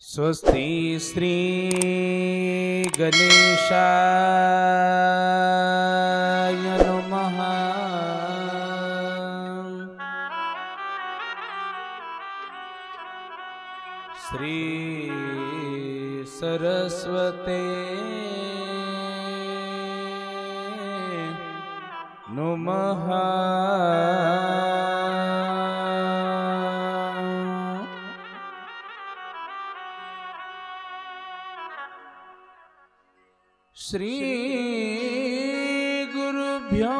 स्वस्ति श्री गणेशाय नमः। श्री सरस्वते नमः। श्री गुरुभ्यो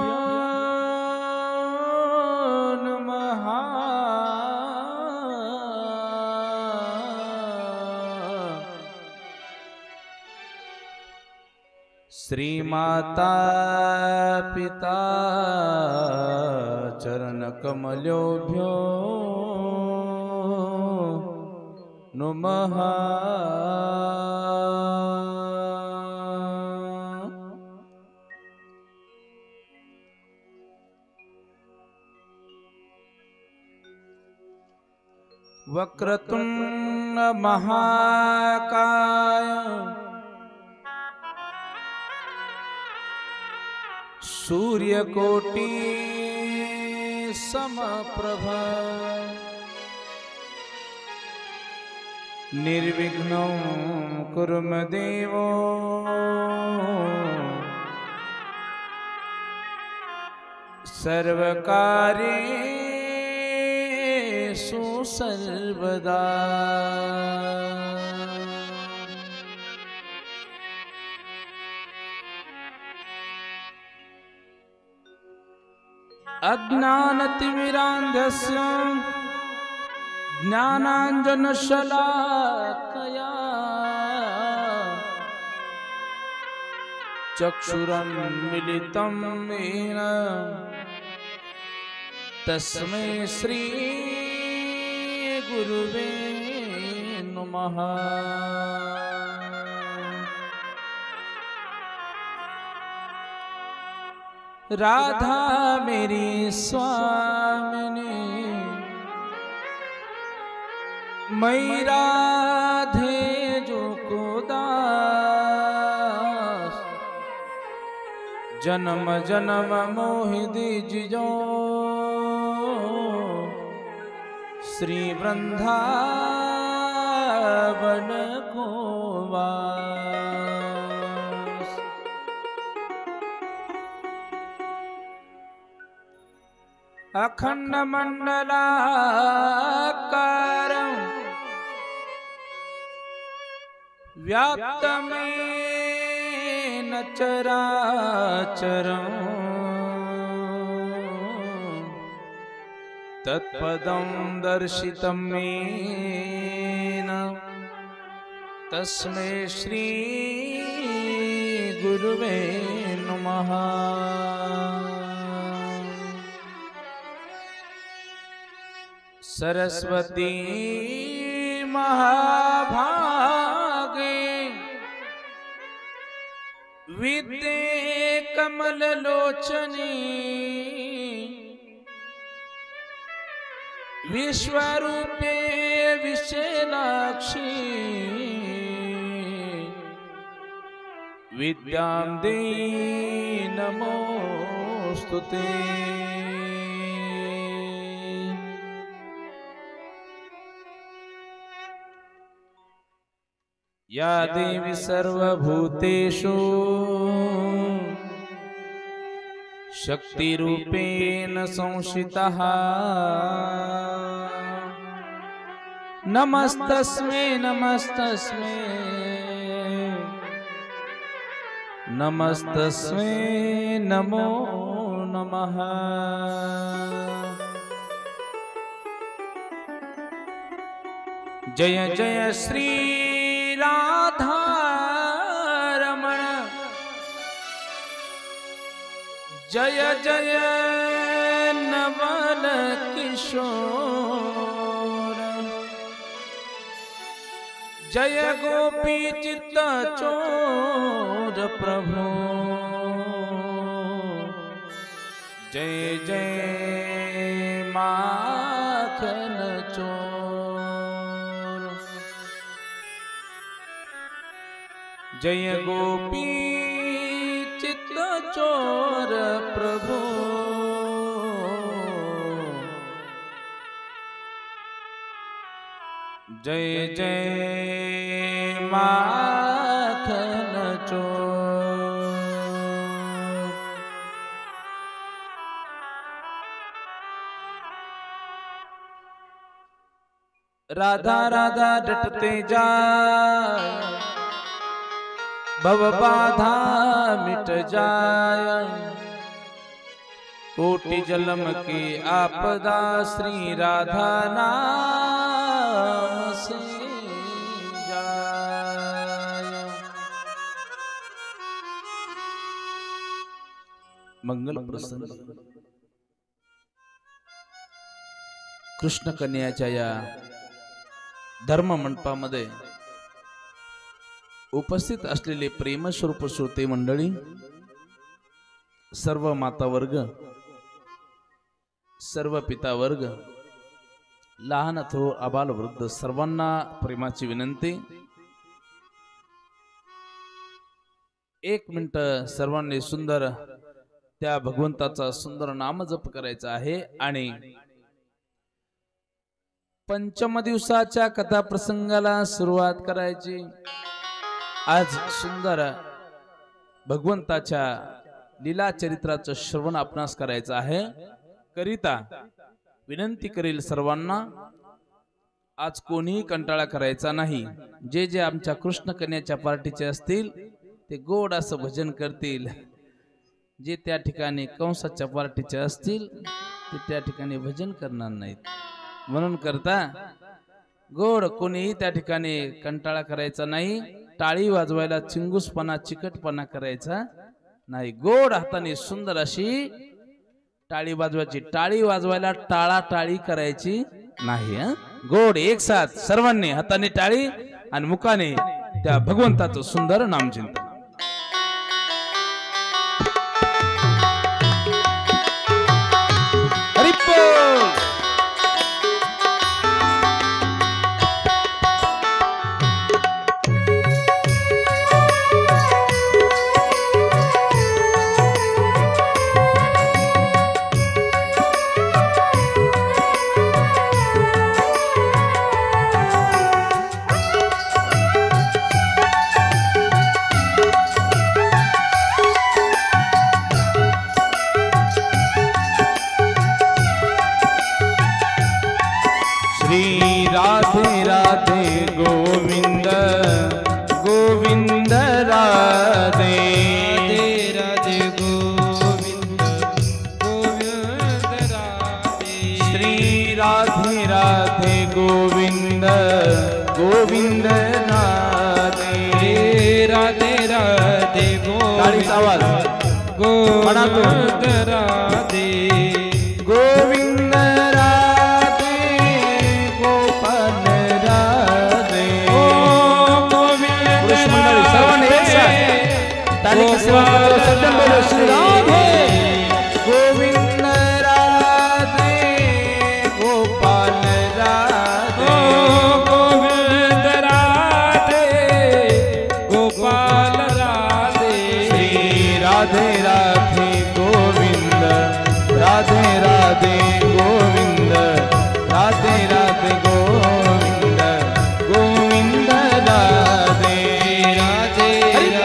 नमः। श्री माता पिता चरण कमलोभ्यो नमः। वक्रतुंड महाकाय सूर्यकोटि समप्रभ निर्विघ्नं कुरु मे देवो सर्वकार्येषु सर्वदा। अज्ञानतिमिरान्धस्य ज्ञानाञ्जनशलाकया चक्षुरुन्मीलितं येन तस्मै श्री गुरुवे नमः। राधा मेरी स्वामिनी मैं राधे जो को दास जन्म जन्म मोहि दीजियो श्री वृंदावन को वास। अखंड मंडलाकारं व्याप्तमेन चराचरं तत्पदं दर्शितं येन तस्मै श्री गुरुवे नमः। सरस्वती महाभागे विद्ये कमललोचनी विश्वरूपे विशालाक्षी विद्यां देहि नमोस्तुते। या देवी सर्वभूतेषु शक्तिरूपेण संस्थितः नमस्तस्मै नमस्तस्मै नमस्तस्मै नमो नमः। जय जय श्री राधा रमण जय जय नवल किशोर जय गोपी चित्त चोर प्रभु जय जय माखन चोर। जय गोपी चित्त चोर प्रभु जय जय माखन चोर। राधा राधा डटते जाए भव बाधा मिट जाए कोटि जन्म की आपदा श्री राधा नाम से जाए। मंगल प्रसंग कृष्ण कन्याच्या या धर्म मंडपामध्ये उपस्थित असलेले प्रेमस्वरूप श्रोते मंडळी, सर्व माता वर्ग, सर्व पिता वर्ग, लहान थोर आबाल वृद्ध सर्वांना प्रेमाची विनंती। एक मिनिट सर्वांनी सुंदर त्या भगवंताचा सुंदर नाम जप करायचा आहे आणि पंचम दिवसाच्या कथा प्रसंगाला सुरुवात करायची। आज सुंदर भगवंताच्या लीला चरित्राचं श्रवण आपणास करायचं आहे। करिता विनंती करेल सर्वांना, आज कोणीही कंटाळा करायचा नाही। जे जे आमच्या कृष्ण कन्याच्या पार्टीचे असतील ते गोड असं भजन करतील, जे त्या ठिकाणी कंसाच्या पार्टीचे असतील ते त्या ठिकाणी भजन करणार नाहीत। म्हणून करता गोड कोणीही त्या ठिकाणी कंटाळा करायचा नाही, टाळी वाजवायला चिंगूसपणा चिकटपणा करायचा नाही। गोड हाताने सुंदर अशी टाळी वाजवायची, टाळी वाजवायला टाळा टाळी करायची नाही। गोड एक साथ सर्वांनी हाताने टाळी आणि मुखाने त्या भगवंताचं सुंदर नामचिंतन। राधे राधे गोविंद गोविंद राधे राधे गोविंद गोविंद राधे श्री राधे राधे गोविंद गोविंद राधे राधे राधे गोविंद राधे गोविंद श्री राधे गोविंद राधे गोपाल राधे गोविंद राधे गोपाल राधे श्री राधे राधे गोविंद राधे राधे गोविंद राधे राधे गोविंद गोविंद राधे राधे राधे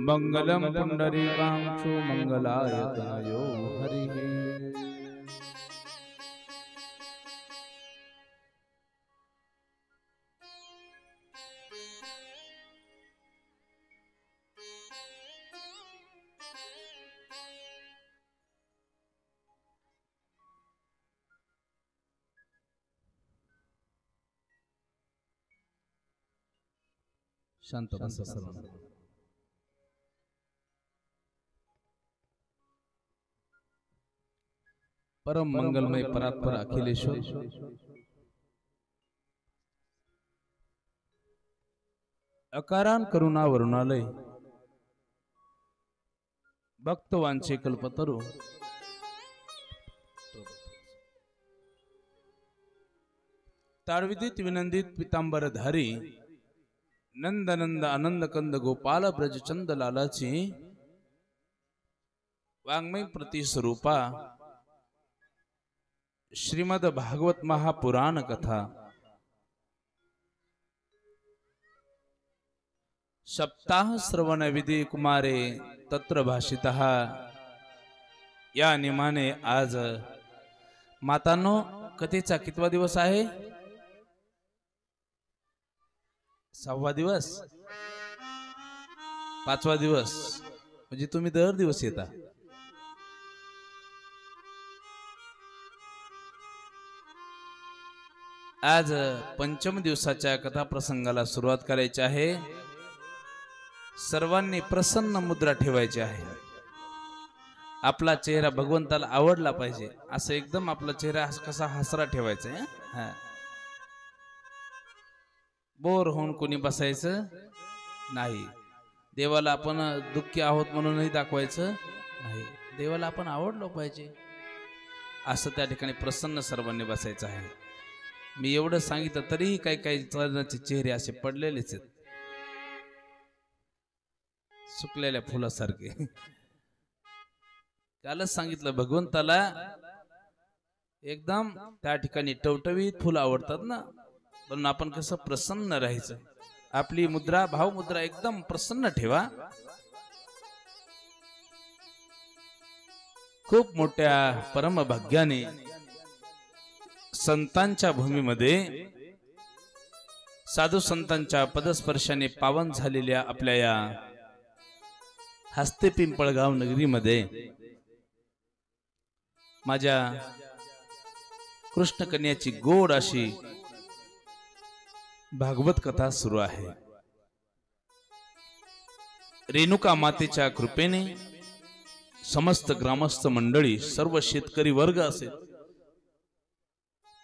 मंगलम पुंडरीकाक्षो मंगलाय तनयो हरिः। शांत बसा सर्व। परम मंगलमय परात्पर अखिलेश्वर अकारण करुणा वरुणालय भक्तवांचे कल्पतरू ताडविदित विनंदित पितांबरधारी नंदनंद आनंद कंद गोपाल ब्रजचंद लालाची वाङ्मय प्रतिस्वरूपा श्रीमद भागवत महापुराण कथा सप्ताह श्रवण विधी कुमारे तत्र भाषितः या निमाने आज मातांनो कथेचा कितवा दिवस आहे? 6वा दिवस, 5वा दिवस, म्हणजे तुम्ही दर दिवस येता। आज पंचम दिवसाच्या कथा प्रसंगाला सुरुवात करायची आहे। सर्वांनी प्रसन्न मुद्रा ठेवायची आहे। आपला चेहरा भगवंताला आवडला पाहिजे असं एकदम आपला चेहरा कसा हसरा ठेवायचा आहे। बोर होऊन कोणी बसायचं नाही। देवाला आपण दुःखी आहोत म्हणूनही दाखवायचं नाही। देवाला आपण आवडलो पाहिजे असं त्या ठिकाणी प्रसन्न सर्वांनी बसायचं आहे। मी एवढं सांगितलं तरीही काही काही चरणाचे चेहरे असे पडलेलेच आहेत, सुकलेल्या फुलासारखे। त्यालाच सांगितलं भगवंताला एकदम त्या ठिकाणी टवटवीत फुलं आवडतात ना, पण आपण कसं प्रसन्न राहायचं। आपली मुद्रा भावमुद्रा एकदम प्रसन्न ठेवा। खूप मोठ्या परमभाग्याने संतांच्या भूमीमध्ये साधू संतांच्या पदस्पर्शाने पावन झालेल्या आपल्या या हस्ते पिंपळगाव नगरीमध्ये माझ्या कृष्ण कन्याची गोड अशी भागवत कथा सुरू आहे। रेणुका मातेच्या कृपेने समस्त ग्रामस्थ मंडळी, सर्व शेतकरी वर्ग असेल,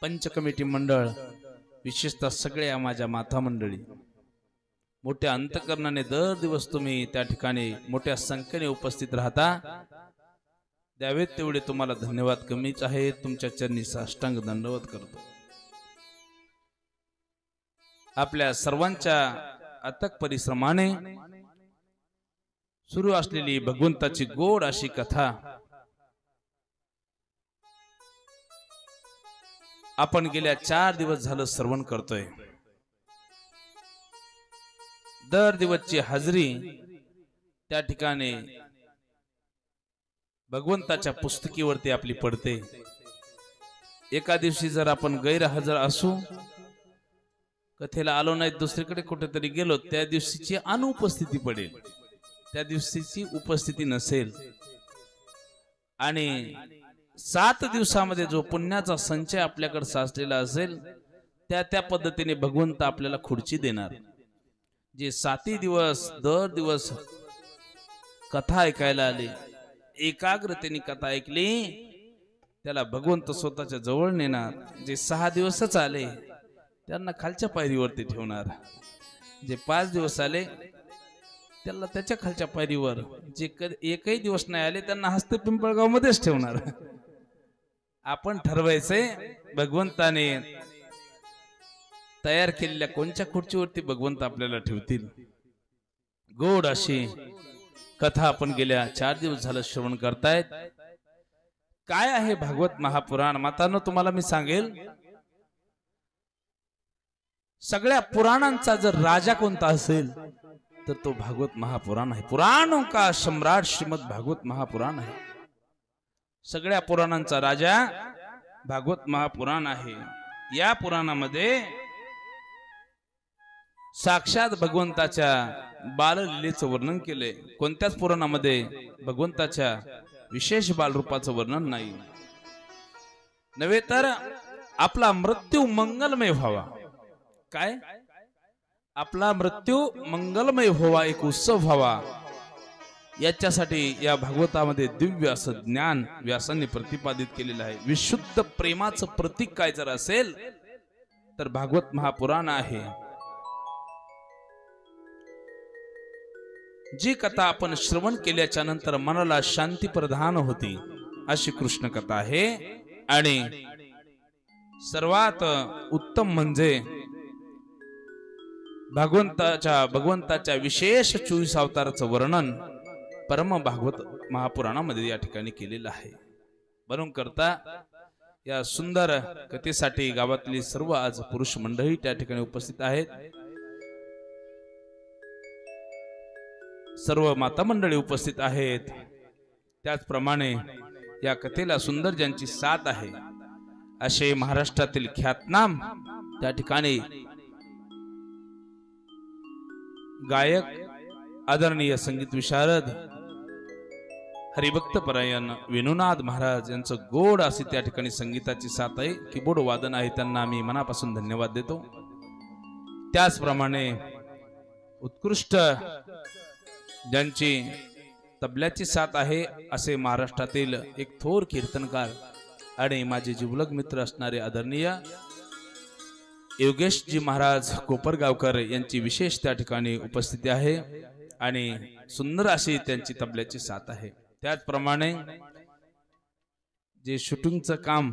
पंच कमिटी मंडळ, विशेषतः सगळ्या माझ्या माता मंडळी मोठ्या अंतकरणाने दर दिवस तुम्ही त्या ठिकाणी मोठ्या संख्येने उपस्थित राहता। द्यावेत तेवढे तुम्हाला धन्यवाद कमीच आहे। तुमच्या चरणी साष्टांग दंडवत करतो। आपल्या सर्वांच्या अथक परिश्रमाने सुरू असलेली भगवंताची गोड अशी कथा आपण गेल्या 4 दिवस झालं श्रवण करतोय। दर दिवसची हाजरी त्या ठिकाणी भगवंताच्या पुस्तकीवरती आपली पडते। एका दिवशी जर आपण गैरहजर असू, कथेला आलो नाही, दुसरीकडे कुठेतरी गेलो, त्या दिवशीची अनुपस्थिती पडेल, त्या दिवशीची उपस्थिती नसेल। आणि 7 दिवसामध्ये जो पुण्याचा संचय आपल्याकडे साचलेला असेल त्या पद्धतीने भगवंत आपल्याला खुर्ची देणार। जे 7 दिवस दर दिवस कथा ऐकायला आले, एकाग्रतेने कथा ऐकली, त्याला भगवंत स्वतःच्या जवळ नेणार। जे 6 दिवसच आले त्यांना खालच्या पायरीवरती ठेवणार। जे 5 दिवस आले त्याला त्याच्या खालच्या पायरीवर, जे एकही दिवस नाही आले त्यांना हस्ते पिंपळगाव मध्येच ठेवणार। आपण ठरवायचंय भगवंताने तयार केलेल्या कोणत्या खुर्चीवरती भगवंत आपल्याला ठेवतील। गोड अशी कथा आपण गेल्या 4 दिवस झालं श्रवण करतायत। काय आहे भागवत महापुराण? मातांनो, तुम्हाला मी सांगेल, सगळ्या पुराणांचा जर राजा कोणता असेल तर तो भागवत महापुराण आहे। पुराणों का सम्राट श्रीमद भागवत महापुराण आहे। सगळ्या पुराणांचा राजा भागवत महापुराण आहे। या पुराणामध्ये साक्षात भगवंताच्या बाललीलेचं वर्णन केले। कोणत्याच पुराणामध्ये भगवंताच्या विशेष बालरूपाचं वर्णन नाही। नव्हे तर आपला मृत्यू मंगलमय व्हावा। काय? आपला मृत्यू मंगलमय व्हावा, एक उत्सव व्हावा, याच्यासाठी या भागवतामध्ये दिव्य असं ज्ञान व्यासांनी प्रतिपादित केलेलं आहे। विशुद्ध प्रेमाचं प्रतीक काय जर असेल तर भागवत महापुराण आहे। जी कथा आपण श्रवण केल्याच्या नंतर मनाला शांती प्रदान होती अशी कृष्ण कथा आहे। आणि सर्वात उत्तम म्हणजे भगवंताच्या विशेष 24 अवताराचं वर्णन परम भागवत महापुराणामध्ये या ठिकाणी केलेलं आहे। म्हणून करता या सुंदर कथेसाठी गावातली सर्व आज पुरुष मंडळी त्या ठिकाणी उपस्थित आहेत। सर्व माता मंडळी उपस्थित आहेत। त्याचप्रमाणे या कथेला सुंदर ज्यांची साथ आहे असे महाराष्ट्रातील ख्यातनाम त्या ठिकाणी गायक आदरणीय संगीत विशारद हरिभक्त परायण वेणुनाथ महाराज यांचं गोड अशी त्या ठिकाणी संगीताची साथ आहे, कीबोर्ड वादन आहे, त्यांना आम्ही मनापासून धन्यवाद देतो। त्याचप्रमाणे उत्कृष्ट ज्यांची तबल्याची साथ आहे असे महाराष्ट्रातील एक थोर कीर्तनकार आणि माझे जिवलग मित्र असणारे आदरणीय योगेशजी महाराज कोपरगावकर यांची विशेष त्या ठिकाणी उपस्थिती आहे आणि सुंदर अशी त्यांची तबल्याची साथ आहे। त्याचप्रमाणे जे शूटिंगचं काम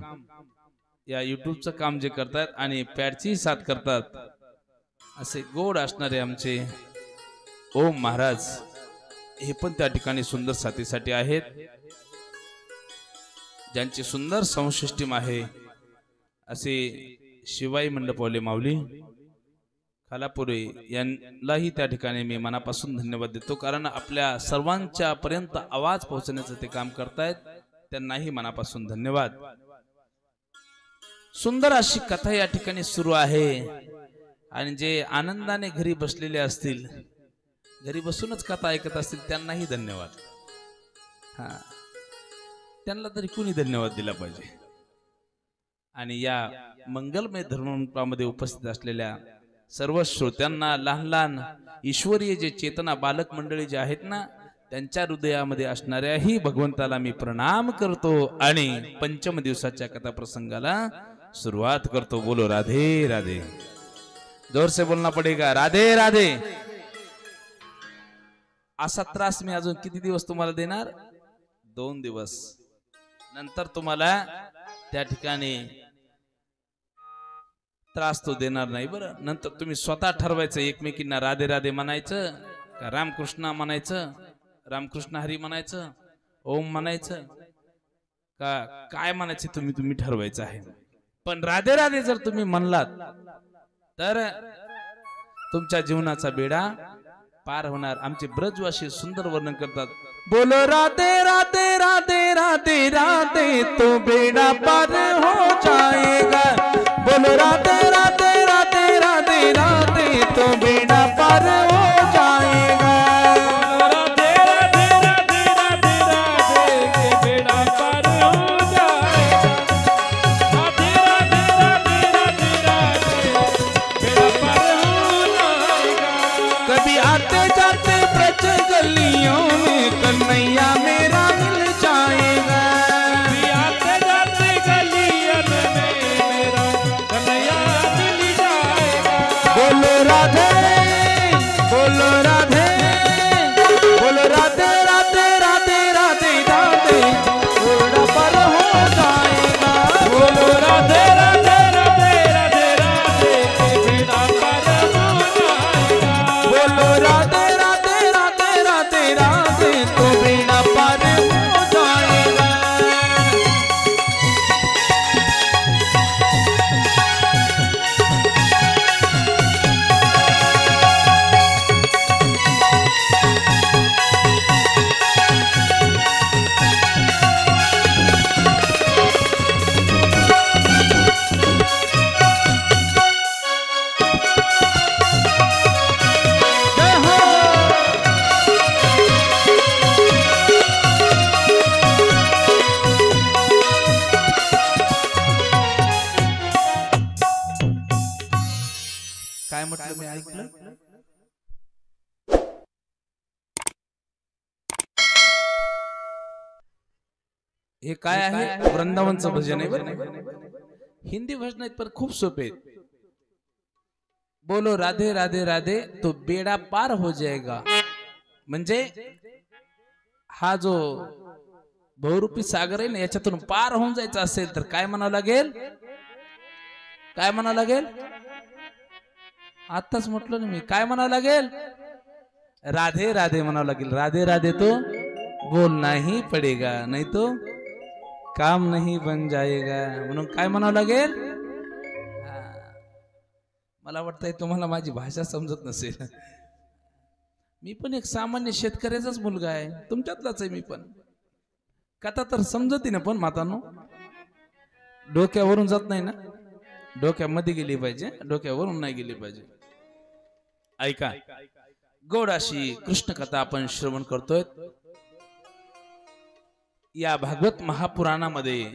या युट्यूबचं काम जे करतात आणि पॅडची साथ करतात असे गोड असणारे आमचे ओम महाराज हे पण त्या ठिकाणी सुंदर साथीसाठी आहेत। ज्यांची सुंदर संसिस्टीम आहे असे शिवाई मंडपवाले माऊली खालापुरे यांनाही त्या ठिकाणी मी मनापासून धन्यवाद देतो, कारण आपल्या सर्वांच्या पर्यंत आवाज पोहोचण्याचं ते काम करतायत, त्यांनाही मनापासून धन्यवाद। सुंदर अशी कथा या ठिकाणी सुरू आहे आणि जे आनंदाने घरी बसलेले असतील, घरी बसूनच कथा ऐकत असतील, त्यांनाही धन्यवाद। त्यांना तरी कुणी धन्यवाद दिला पाहिजे। आणि या मंगलमय धर्ममध्ये उपस्थित असलेल्या सर्व श्रोत्यांना, लहान लहान ईश्वरीय जे चेतना बालक मंडळी जे आहेत ना, त्यांच्या हृदयामध्ये असणाऱ्याही भगवंताला मी प्रणाम करतो आणि पंचम दिवसाच्या कथा प्रसंगाला सुरुवात करतो। बोलो राधे राधे, जोर से बोलना पडेगा, राधे राधे। असा त्रास मी अजून किती दिवस तुम्हाला देणार? 2 दिवस नंतर तुम्हाला त्या ठिकाणी त्रास तो देणार नाही। बरं, नंतर तुम्ही स्वतः ठरवायचं एकमेकींना राधे राधे म्हणायचं का रामकृष्ण म्हणायचं, रामकृष्ण हरी म्हणायचं, ओम म्हणायचं का काय म्हणायचं तुम्ही ठरवायचं आहे। पण राधे राधे जर तुम्ही म्हणलात तर तुमच्या जीवनाचा बेडा पार होणार। आमचे ब्रजवासी सुंदर वर्णन करतात, बोलो राधे राधे राधे राधे राधे तो बेड़ा पार हो जाएगा, बोलो राधे राधे राधे राधे राधे तो बेड़ा पार हो जाएगा, राधे राधे राधे राधे राधे के बेड़ा पार हो जाएगा, राधे राधे राधे राधे राधे बेड़ा पार हो जाएगा। कभी आते जाते ब्रज गलियों में कन्हैया मेरा मिल जाएगा, कभी आते जाते गलियों में मेरा कन्हैया मिल जाएगा। बोलो राधे बोलो राधे बोलो राधे राधे राधे राधे राधे बेड़ा पार हो जाएगा, बोलो राधे राधे राधे राधे राधे के बेड़ा पार हो जाएगा, बोलो राधे राधे राधे राधे राधे तो बेड़ा हे काय आहे? वृंदावनचं भजन आहे बरं. हिंदी भजन आहेत पण खूप सोपे आहेत. बोलो राधे राधे राधे तो बेड़ा पार हो जाएगा. म्हणजे हा जो बहुरूपी सागर आहे ना, याच्यातून पार होऊन जायचं असेल तर काय म्हणावं लागेल? काय म्हणावं लागेल? आताच म्हटलं ना मी, काय म्हणावं लागेल? राधे राधे म्हणावं लागेल. राधे राधे तो बोलना ही पडेगा, नहीं तो काम नहीं बन जाएगा. म्हणून काय म्हणावं लागेल? मला वाटतंय तुम्हाला माझी भाषा समजत नसेल. मी पण एक सामान्य शेतकऱ्याचाच मुलगा आहे, तुमच्यातलाच आहे मी पण. कथा तर समजते ना, पण मातांनो डोक्यावरून जात नाही ना, डोक्यामध्ये गेली पाहिजे, डोक्यावरून नाही गेली पाहिजे. ऐका, गोड अशी कृष्ण कथा आपण श्रवण करतोय. या भागवत महापुराणामध्ये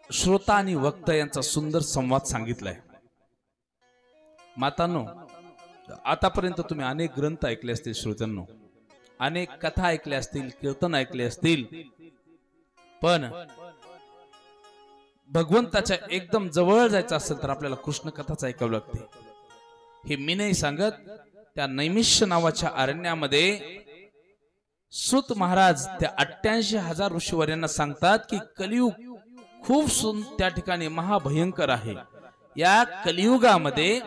श्रोता आणि वक्ता यांचा सुंदर संवाद सांगितलाय. मातांनो, आतापर्यंत तुम्ही अनेक ग्रंथ ऐकले असतील, श्रोत्यांनो अनेक कथा ऐकल्या असतील, कीर्तन ऐकले असतील, पण भगवंताच्या एकदम जवळ जायचं असेल तर आपल्याला कृष्ण कथाच ऐकावं लागते. हे मी नाही सांगत, त्या नैमिष्य नावाच्या अरण्यामध्ये सूत महाराज त्या 88,000 ऋषीवर्यांना सांगतात की कलियुग खूप त्या ठिकाणी महाभयंकर आहे. या कलियुगामध्ये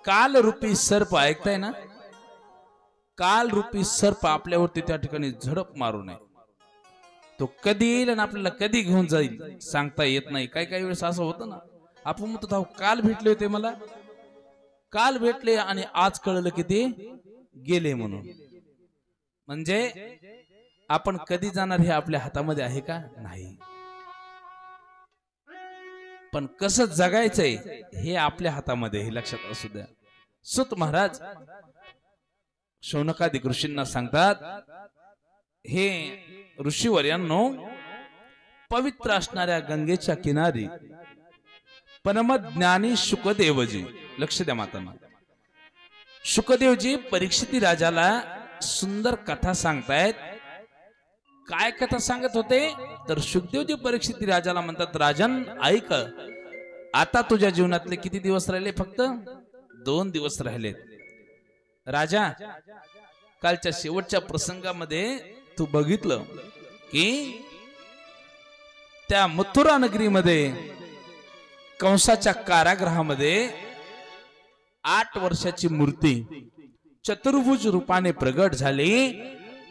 कालरूपी सर्प, ऐकताय ना, कालरूपी सर्प आपल्यावरती त्या ठिकाणी झडप मारू नये. तो कधी येईल आणि आपल्याला कधी घेऊन जाईल सांगता येत नाही. काही वेळेस असं होतं ना, आपण म्हणतो काल भेटले होते, मला काल भेटले आणि आज कळलं की ते गेले म्हणून. म्हणजे आपण कधी जाणार हे आपल्या हातामध्ये आहे का? नाही. पण कसं जगायचंय हे आपल्या हातामध्ये, हे लक्षात असू द्या. सूत महाराज शौनकादिक ऋषींना सांगतात, हे ऋषीवर्यांनो, पवित्र असणाऱ्या गंगेच्या किनारी परमज्ञानी शुकदेवजी, लक्ष द्या मातांना, शुकदेवजी परीक्षिती राजाला सुंदर कथा सांगतायत. काय कथा सांगत होते तर शुकदेवजी परीक्षिती राजाला म्हणतात, राजन ऐक, आता तुझ्या जीवनातले किती दिवस राहिले? फक्त 2 दिवस राहिलेत. राजा, कालच्या शेवटच्या प्रसंगामध्ये तू बघितलं की त्या मथुरा नगरीमध्ये कंसाच्या कारागृहामध्ये 8 वर्षाची मूर्ती चतुर्भुज रूपाने प्रगट झाली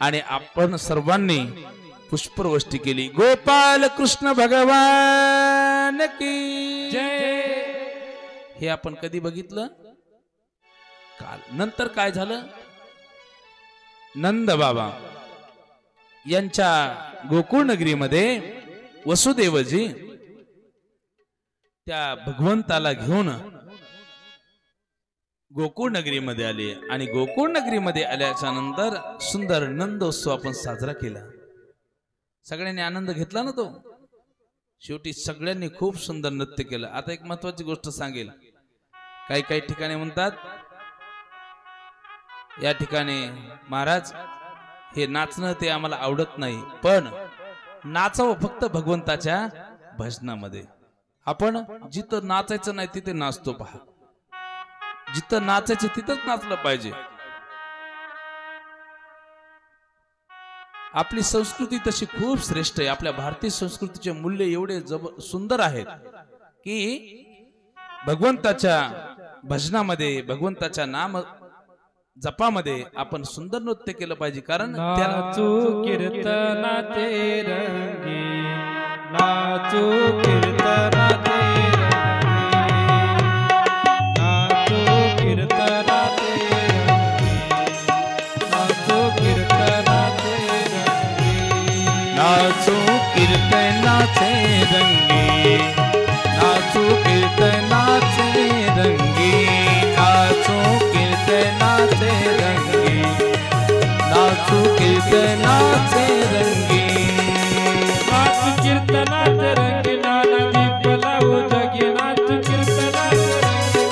आणि आपण सर्वांनी पुष्पवृष्टी केली. गोपाल कृष्ण भगवान की जय. हे आपण कधी बघितलं? काल. नंतर काय झालं? नंद बाबा यांच्या गोकुळ नगरीमध्ये वसुदेवजी त्या भगवंताला घेऊन गोकुळ नगरीमध्ये आले आणि गोकुळ नगरीमध्ये आल्याच्या नंतर सुंदर नंदोत्सव आपण साजरा केला. सगळ्यांनी आनंद घेतला ना तो. शेवटी सगळ्यांनी खूप सुंदर नृत्य केलं. आता एक महत्वाची गोष्ट सांगेल. काही ठिकाणी म्हणतात, या ठिकाणी महाराज हे नाचणं ते आम्हाला आवडत नाही, पण नाचावं फक्त भगवंताच्या भजनामध्ये. आपण जिथं नाचायचं नाही तिथे नाचतो पहा, जिथं नाचायचं तिथंच नाचलं पाहिजे. आपली संस्कृती तशी खूप श्रेष्ठ आहे. आपल्या भारतीय संस्कृतीचे मूल्य एवढे सुंदर आहेत की भगवंताच्या भजनामध्ये, भगवंताच्या नाम जपामध्ये आपण सुंदर नृत्य केलं पाहिजे. कारण नाचू कीर्तनाचे रंगी, नाचू कीर्तनाचे नाचो कीर्तनाचे रंगी, नाचो कीर्तनाचे रंगी, नाचो कीर्तनाचे रंगी, नाचो कीर्तनाचे रंगी, नाचू कीर्तनाचे रंगी, नाना दीप लावू जगी, नाचू कीर्तनाचे रंगी,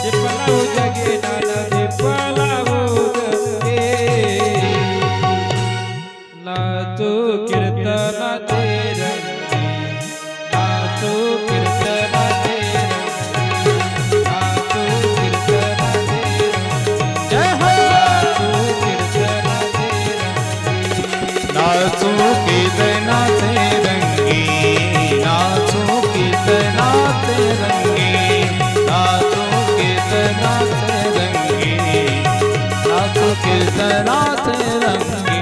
दीप लावू जगी, नाना दीप लावू जगी, नाचू नाचू कीर्तनाचे रंगी नाचू कीर्तनाचे रंगी नाचू कीर्तनाचे रंगी नाचू कीर्तनाचे रंगी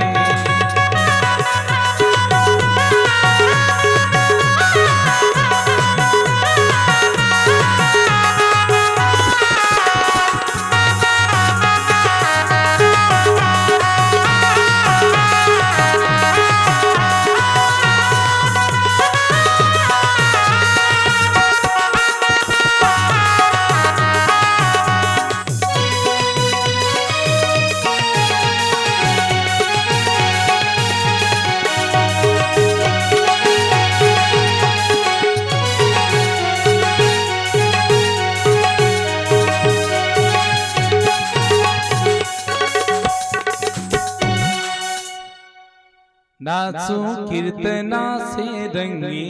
नाचू कीर्तनाचे रंगी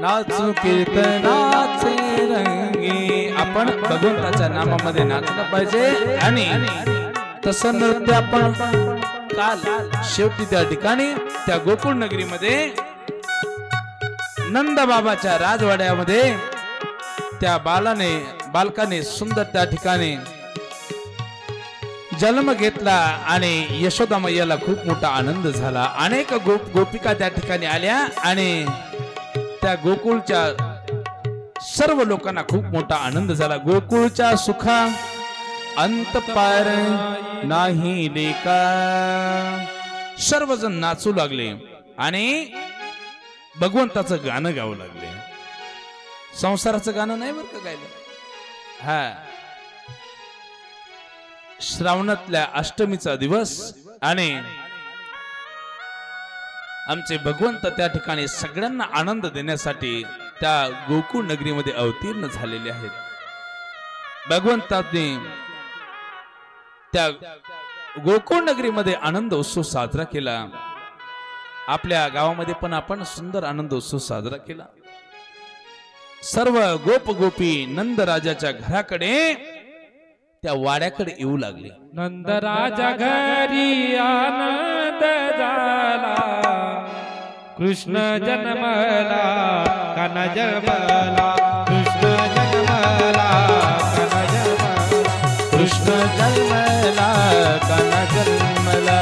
नाचू कीर्तनाचे रंगी आपण भगवंताच्या नामामध्ये नाचलं पाहिजे आणि तसं नृत्य आपण काल शेवटी त्या ठिकाणी त्या गोकुळ नगरीमध्ये नंद बाबाच्या राजवाड्यामध्ये त्या बालकाने सुंदर त्या ठिकाणी जन्म घेतला आणि यशोदा मैयाला खूप मोठा आनंद झाला. अनेक गोपिका त्या ठिकाणी आल्या आणि त्या गोकुळच्या सर्व लोकांना खूप मोठा आनंद झाला. गोकुळच्या सुखा अंत पार नाही लेका. सर्वजण नाचू लागले आणि भगवंताचं गाणं गाऊ लागले. संसाराचं गाणं नाही बरं का गायलं. हा श्रावणातल्या अष्टमीचा दिवस आणि आमचे भगवंत त्या ठिकाणी सगळ्यांना आनंद देण्यासाठी त्या गोकुळ नगरीमध्ये अवतीर्ण झालेले आहेत. भगवंताने त्या गोकुळ नगरीमध्ये आनंद उत्सव साजरा केला. आपल्या गावामध्ये पण आपण सुंदर आनंद उत्सव साजरा केला. सर्व गोप गोपी नंद राजाच्या घराकडे त्या वाड्याकडे येऊ लागले. नंदराजा घरी आनंद झाला, कृष्ण जन्मला कान जन्मला, कृष्ण जन्मला कान जन्मला, कृष्ण जन्मला कान जन्मला,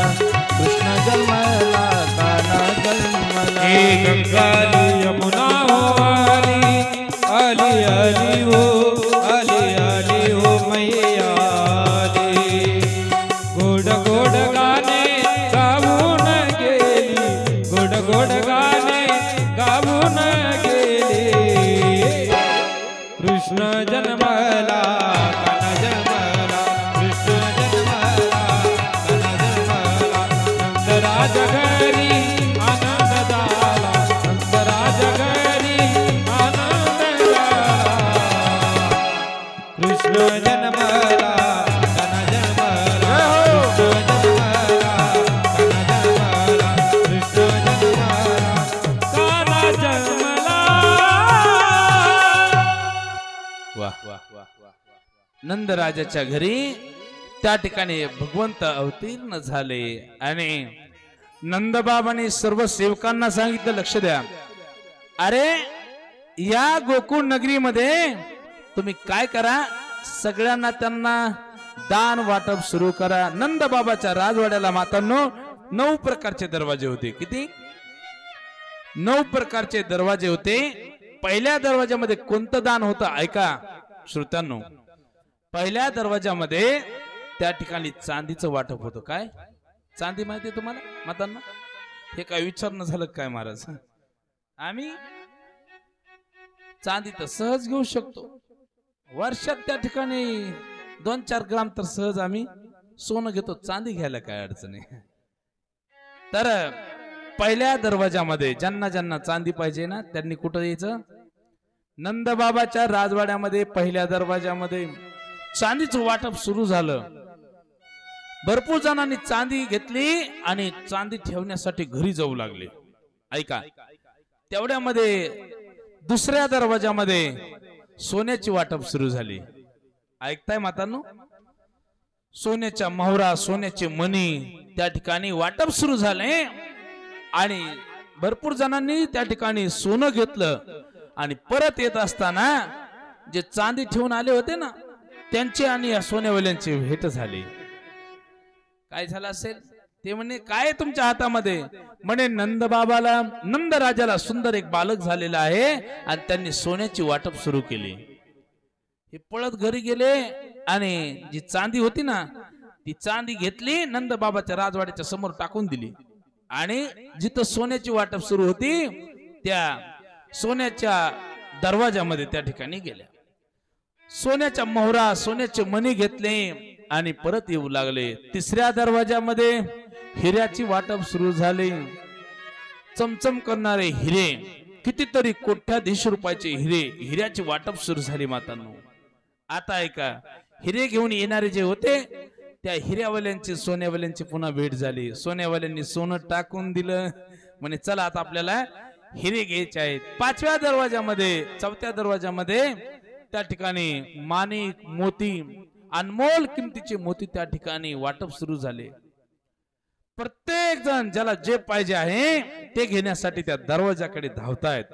कृष्ण जन्मला कान जन्मला. गंगाली यमुना हो आली, आली आली हो, आली आली हो मैया. गोड गाणे गाऊन गेली, गोड गोड गाणे गाऊन गेली. कृष्ण जन्मला कान जन्मला, कृष्ण जन्मला कान जन्मला. नंदराज घरी आनंद झाला, नंदराज घरी आनंद झाला. कृष्ण जन्मला नंद राजाच्या घरी त्या ठिकाणी भगवंत अवतीर्ण झाले आणि नंदबाबांनी सर्व सेवकांना सांगितलं, लक्ष द्या. अरे या गोकुळ नगरीमध्ये तुम्ही काय करा, सगळ्यांना त्यांना दान वाटप सुरू करा. नंदबाबाच्या राजवाड्याला मातांनो 9 प्रकारचे दरवाजे होते. किती? 9 प्रकारचे दरवाजे होते. पहिल्या दरवाजामध्ये कोणतं दान होतं ऐका श्रोत्यांनो. पहिल्या दरवाजामध्ये त्या ठिकाणी चांदीचं वाटप होतं. काय चांदी माहिती तुम्हाला मातांना? हे काय विचारणं झालं काय महाराज? आम्ही चांदी तर सहज घेऊ शकतो. वर्षात त्या ठिकाणी 2-4 ग्राम तर सहज आम्ही सोनं घेतो. चांदी घ्यायला काय अडचण आहे? तर पहिल्या दरवाजामध्ये ज्यांना ज्यांना चांदी पाहिजे ना त्यांनी कुठं यायचं? नंदबाबाच्या राजवाड्यामध्ये पहिल्या दरवाजामध्ये चांदीचं वाटप सुरू झालं. भरपूर जणांनी चांदी घेतली आणि चांदी ठेवण्यासाठी घरी जाऊ लागले. ऐका, तेवढ्यामध्ये दुसऱ्या दरवाजामध्ये सोन्याची वाटप सुरू झाली. ऐकताय मातांनो? सोन्याच्या मोहरा, सोन्याचे मणी त्या ठिकाणी वाटप सुरू झाले आणि भरपूर जणांनी त्या ठिकाणी सोनं घेतलं आणि परत येत असताना जे चांदी ठेवून आले होते ना त्यांची आणि या सोन्यावाल्यांची भेट झाली. काय झालं असेल ते म्हणे काय तुमच्या हातामध्ये? म्हणे नंद बाबाला नंद राजाला सुंदर एक बालक झालेला आहे आणि त्यांनी सोन्याची वाटप सुरू केली. हे पळत घरी गेले आणि जी चांदी होती ना ती चांदी घेतली नंद बाबाच्या राजवाड्याच्या समोर टाकून दिली आणि जिथं सोन्याची वाटप सुरू होती त्या सोन्याच्या दरवाजामध्ये त्या ठिकाणी गेल्या. सोन्याच्या मोहरा सोन्याचे मणी घेतले आणि परत येऊ लागले. तिसऱ्या दरवाजामध्ये हिऱ्याची वाटप सुरू झाली. चमचम करणारे हिरे, कितीतरी कोट्याधीश रुपयाचे हिरे, हिऱ्याची वाटप सुरू झाली. मातांनो आता ऐका, हिरे घेऊन येणारे जे होते त्या हिऱ्यावाल्यांची सोन्यावाल्यांची पुन्हा भेट झाली. सोन्यावाल्यांनी सोनं टाकून दिलं. म्हणे चला आता आपल्याला हिरे घ्यायचे आहेत. पाचव्या दरवाजामध्ये चौथ्या दरवाजामध्ये त्या ठिकाणी माणिक मोती अनमोल किमतीचे मोती त्या ठिकाणी वाटप सुरू झाले. प्रत्येक जण ज्याला जे पाहिजे आहे ते घेण्यासाठी त्या दरवाजाकडे धावतायत.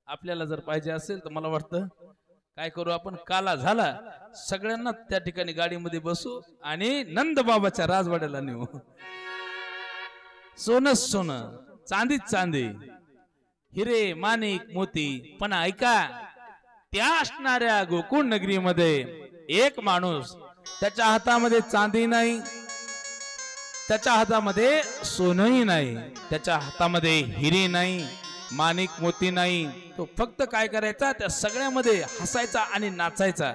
आपल्याला जर पाहिजे असेल तर मला वाटतं काय करू आपण, काला झाला सगळ्यांना त्या ठिकाणी गाडीमध्ये बसू आणि नंद बाबाच्या राजवाड्याला नेऊ. सोनं सोनं, चांदी चांदी, हिरे माणिक मोती. पण ऐका, त्या असणाऱ्या गोकुळ नगरीमध्ये एक माणूस, त्याच्या हातामध्ये चांदी नाही, त्याच्या हातामध्ये सोनंही नाही, त्याच्या हातामध्ये हिरे नाही, माणिक मोती नाही. तो फक्त काय करायचा, त्या सगळ्यामध्ये हसायचा आणि नाचायचा.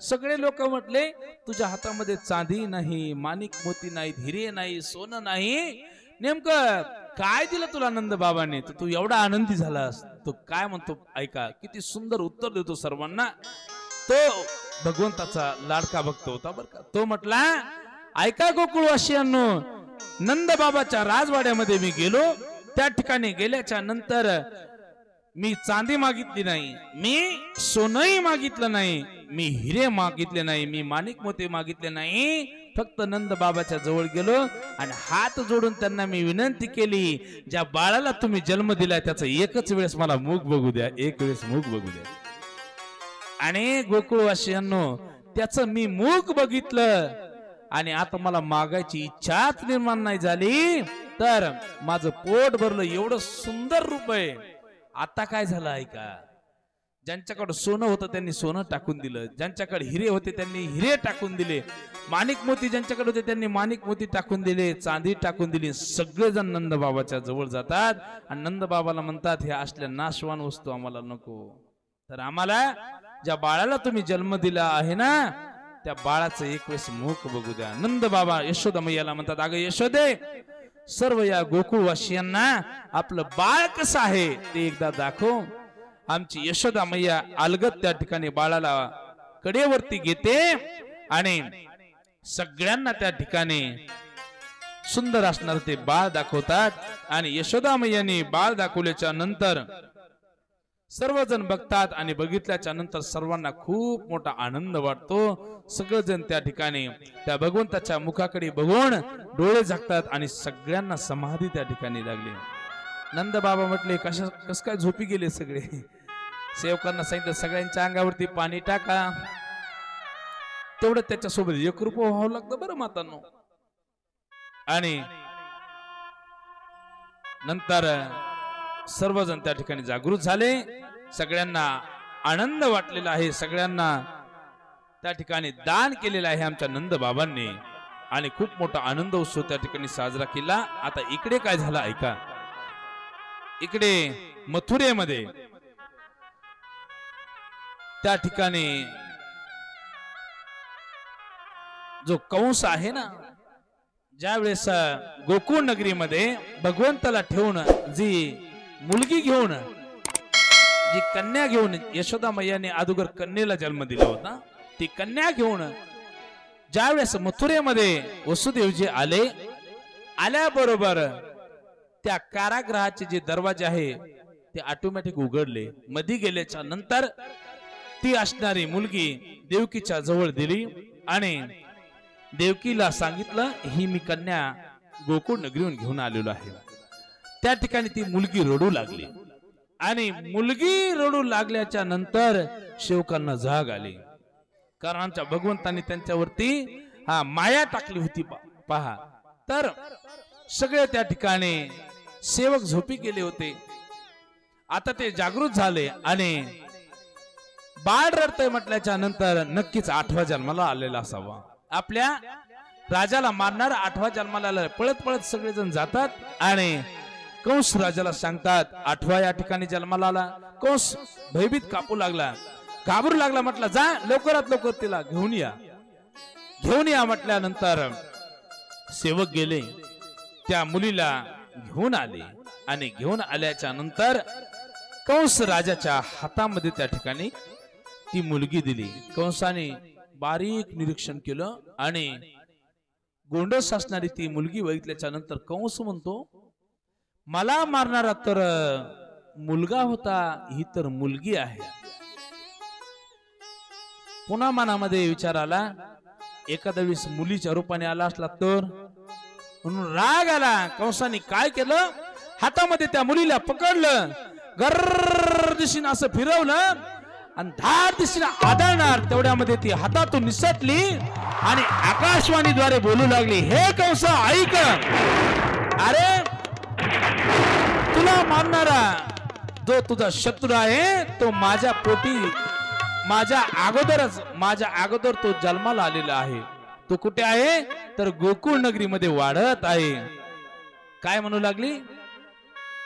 सगळे लोक म्हटले तुझ्या हातामध्ये चांदी नाही, माणिक मोती नाहीत, हिरे नाही, सोनं नाही, नेमकं काय दिलं तुला नंद बाबांनी, तर तू एवढा आनंदी झालास. तो काय म्हणतो ऐका, किती सुंदर उत्तर देतो सर्वांना. तो भगवंताचा लाडका भक्त होता बर का. तो म्हटला ऐका गोकुळवासियांनो, नंद बाबाच्या राजवाड्यामध्ये मी गेलो. त्या ठिकाणी गेल्याच्या नंतर मी चांदी मागितली नाही, मी सोनंही मागितलं नाही, मी हिरे मागितले नाही, मी माणिक मोती मागितले नाही. फक्त नंद बाबाच्या जवळ गेलो आणि हात जोडून त्यांना मी विनंती केली, ज्या बाळाला तुम्ही जन्म दिलाय त्याचं एकच वेळेस मला मुख बघू द्या, एक वेळेस मुख बघू द्या. आणि गोकुळवासियांनो, त्याचं मी मुख बघितलं आणि आता मला मागायची इच्छाच निर्माण नाही झाली. तर माझं पोट भरलं, एवढं सुंदर रूप आहे. आता काय झालं ऐका, ज्यांच्याकडे सोनं होतं त्यांनी सोनं टाकून दिलं, ज्यांच्याकडे हिरे होते त्यांनी हिरे टाकून दिले, माणिक मोती ज्यांच्याकडे होते त्यांनी माणिक मोती टाकून दिले, चांदी टाकून दिली. सगळेजण नंद बाबाच्या जवळ जातात आणि नंद बाबाला म्हणतात हे असल्या नाशवान वस्तू आम्हाला नको, तर आम्हाला ज्या बाळाला तुम्ही जन्म दिला आहे ना त्या बाळाचं एक वेळेस मुख बघू द्या. नंद बाबा यशोदा मैयाला म्हणतात, अगं यशोदे, सर्व या गोकुळवासियांना आपलं बाळ कसं आहे ते एकदा दाखव. आमची यशोदा मैया अलगत त्या ठिकाणी बाळाला कडेवरती घेते आणि सगळ्यांना त्या ठिकाणी सुंदर असणार ते बाळ दाखवतात. आणि यशोदा मैयाने बाळ दाखवल्याच्या नंतर सर्वजण बघतात आणि बघितल्याच्या नंतर सर्वांना खूप मोठा आनंद वाटतो. सगळेजण त्या ठिकाणी त्या भगवंताच्या मुखाकडे बघून डोळे झाकतात आणि सगळ्यांना समाधी त्या ठिकाणी लागली. नंद बाबा म्हटले कस काय झोपी गेले सगळे. सेवकांना सांगितलं सगळ्यांच्या अंगावरती पाणी टाका. तेवढं त्याच्यासोबत एक रूप व्हावं लागतं बरं मातांनो. आणि नंतर सर्वजण त्या ठिकाणी जागृत झाले. सगळ्यांना आनंद वाटलेला आहे, सगळ्यांना त्या ठिकाणी दान केलेलं आहे आमच्या नंद बाबांनी आणि खूप मोठा आनंद उत्सव त्या ठिकाणी साजरा केला. आता इकडे काय झालं ऐका, इकडे मथुरेमध्ये त्या ठिकाणी जो कंस आहे ना, ज्या वेळेस गोकुळ नगरीमध्ये भगवंताला ठेवून जी मुलगी घेऊन, जी कन्या घेऊन यशोदा मैयाने अगोदर कन्येला जन्म दिला होता, ती कन्या घेऊन ज्या वेळेस मथुरेमध्ये वसुदेवजी आले, आल्याबरोबर त्या कारागृहाचे जे दरवाजे आहे ते ऑटोमॅटिक उघडले. मध्ये गेल्याच्या नंतर ती असणारी मुलगी देवकीच्या जवळ दिली आणि देवकीला सांगितलं ही मी कन्या गोकुळ नगरीहून घेऊन आलेलो आहे. त्या ठिकाणी ती मुलगी रडू लागली आणि मुलगी रडू लागल्याच्या नंतर सेवकांना जाग आली, कारण आमच्या भगवंतांनी त्यांच्यावरती माया टाकली होती पहा. तर सगळे त्या ठिकाणी सेवक झोपी गेले होते. आता ते जागृत झाले आणि बाळ रडतंय म्हटल्याच्या नंतर नक्कीच 8व्या जन्माला आलेला असावा. आपल्या राजाला मारणार 8व्या जन्माला आलेला. पळत पळत सगळेजण जातात आणि कंस राजाला सांगतात 8व्या या ठिकाणी जन्माला आला. कंस भयभीत कापू लागला, घाबरू लागला. म्हटलं जा लवकरात लवकर तिला घेऊन या, घेऊन या. म्हटल्यानंतर सेवक गेले, त्या मुलीला घेऊन आले आणि घेऊन आल्याच्या नंतर कंस राजाच्या हातामध्ये त्या ठिकाणी ती मुलगी दिली. कंसाने बारीक निरीक्षण केलं आणि गोंडस असणारी ती मुलगी बघितल्याच्या नंतर कंस म्हणतो मला मारणारा तर मुलगा होता, ही तर मुलगी आहे. पुन्हा मनामध्ये विचार आला, एखाद्या वेळेस मुलीच्या रूपाने आला असला तर, म्हणून राग आला. कंसाने काय केलं, हातामध्ये त्या मुलीला पकडलं, गर्र दिशेने असं फिरवलं आणि धार दिशेने आदळणार तेवढ्यामध्ये ती हातातून निसटली आणि आकाशवाणीद्वारे बोलू लागली, हे कंस ऐक, अरे तुला मारणारा जो तुझा शत्रू आहे तो माझ्या पोटी माझ्या अगोदर तो जन्माला आलेला आहे. तो कुठे आहे तर गोकुळ नगरीमध्ये वाढत आहे. काय म्हणू लागली,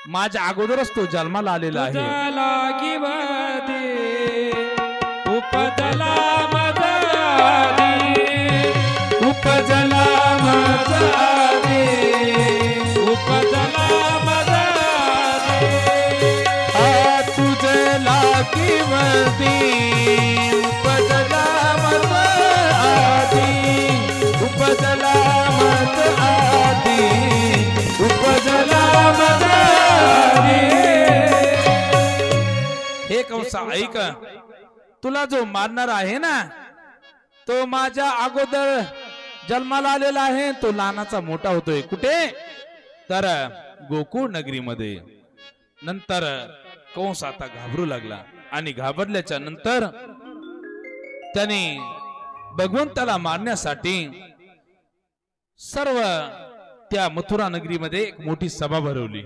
माझ्या अगोदरच तो जन्माला आलेला आहे. उपजला उपजला तुझला किवती उपजला मत आधी, उपजला मत आधी, उपजला मत आधी. हे कंसा ऐक, तुला जो मारणार आहे ना तो माझ्या अगोदर जन्माला आलेला आहे. तो लहानाचा मोठा होतोय. कुठे तर गोकुळ नगरीमध्ये. नंतर कंस आता घाबरू लागला आणि घाबरल्याच्या नंतर त्याने भगवंताला मारण्यासाठी सर्व त्या मथुरा नगरीमध्ये एक मोठी सभा भरवली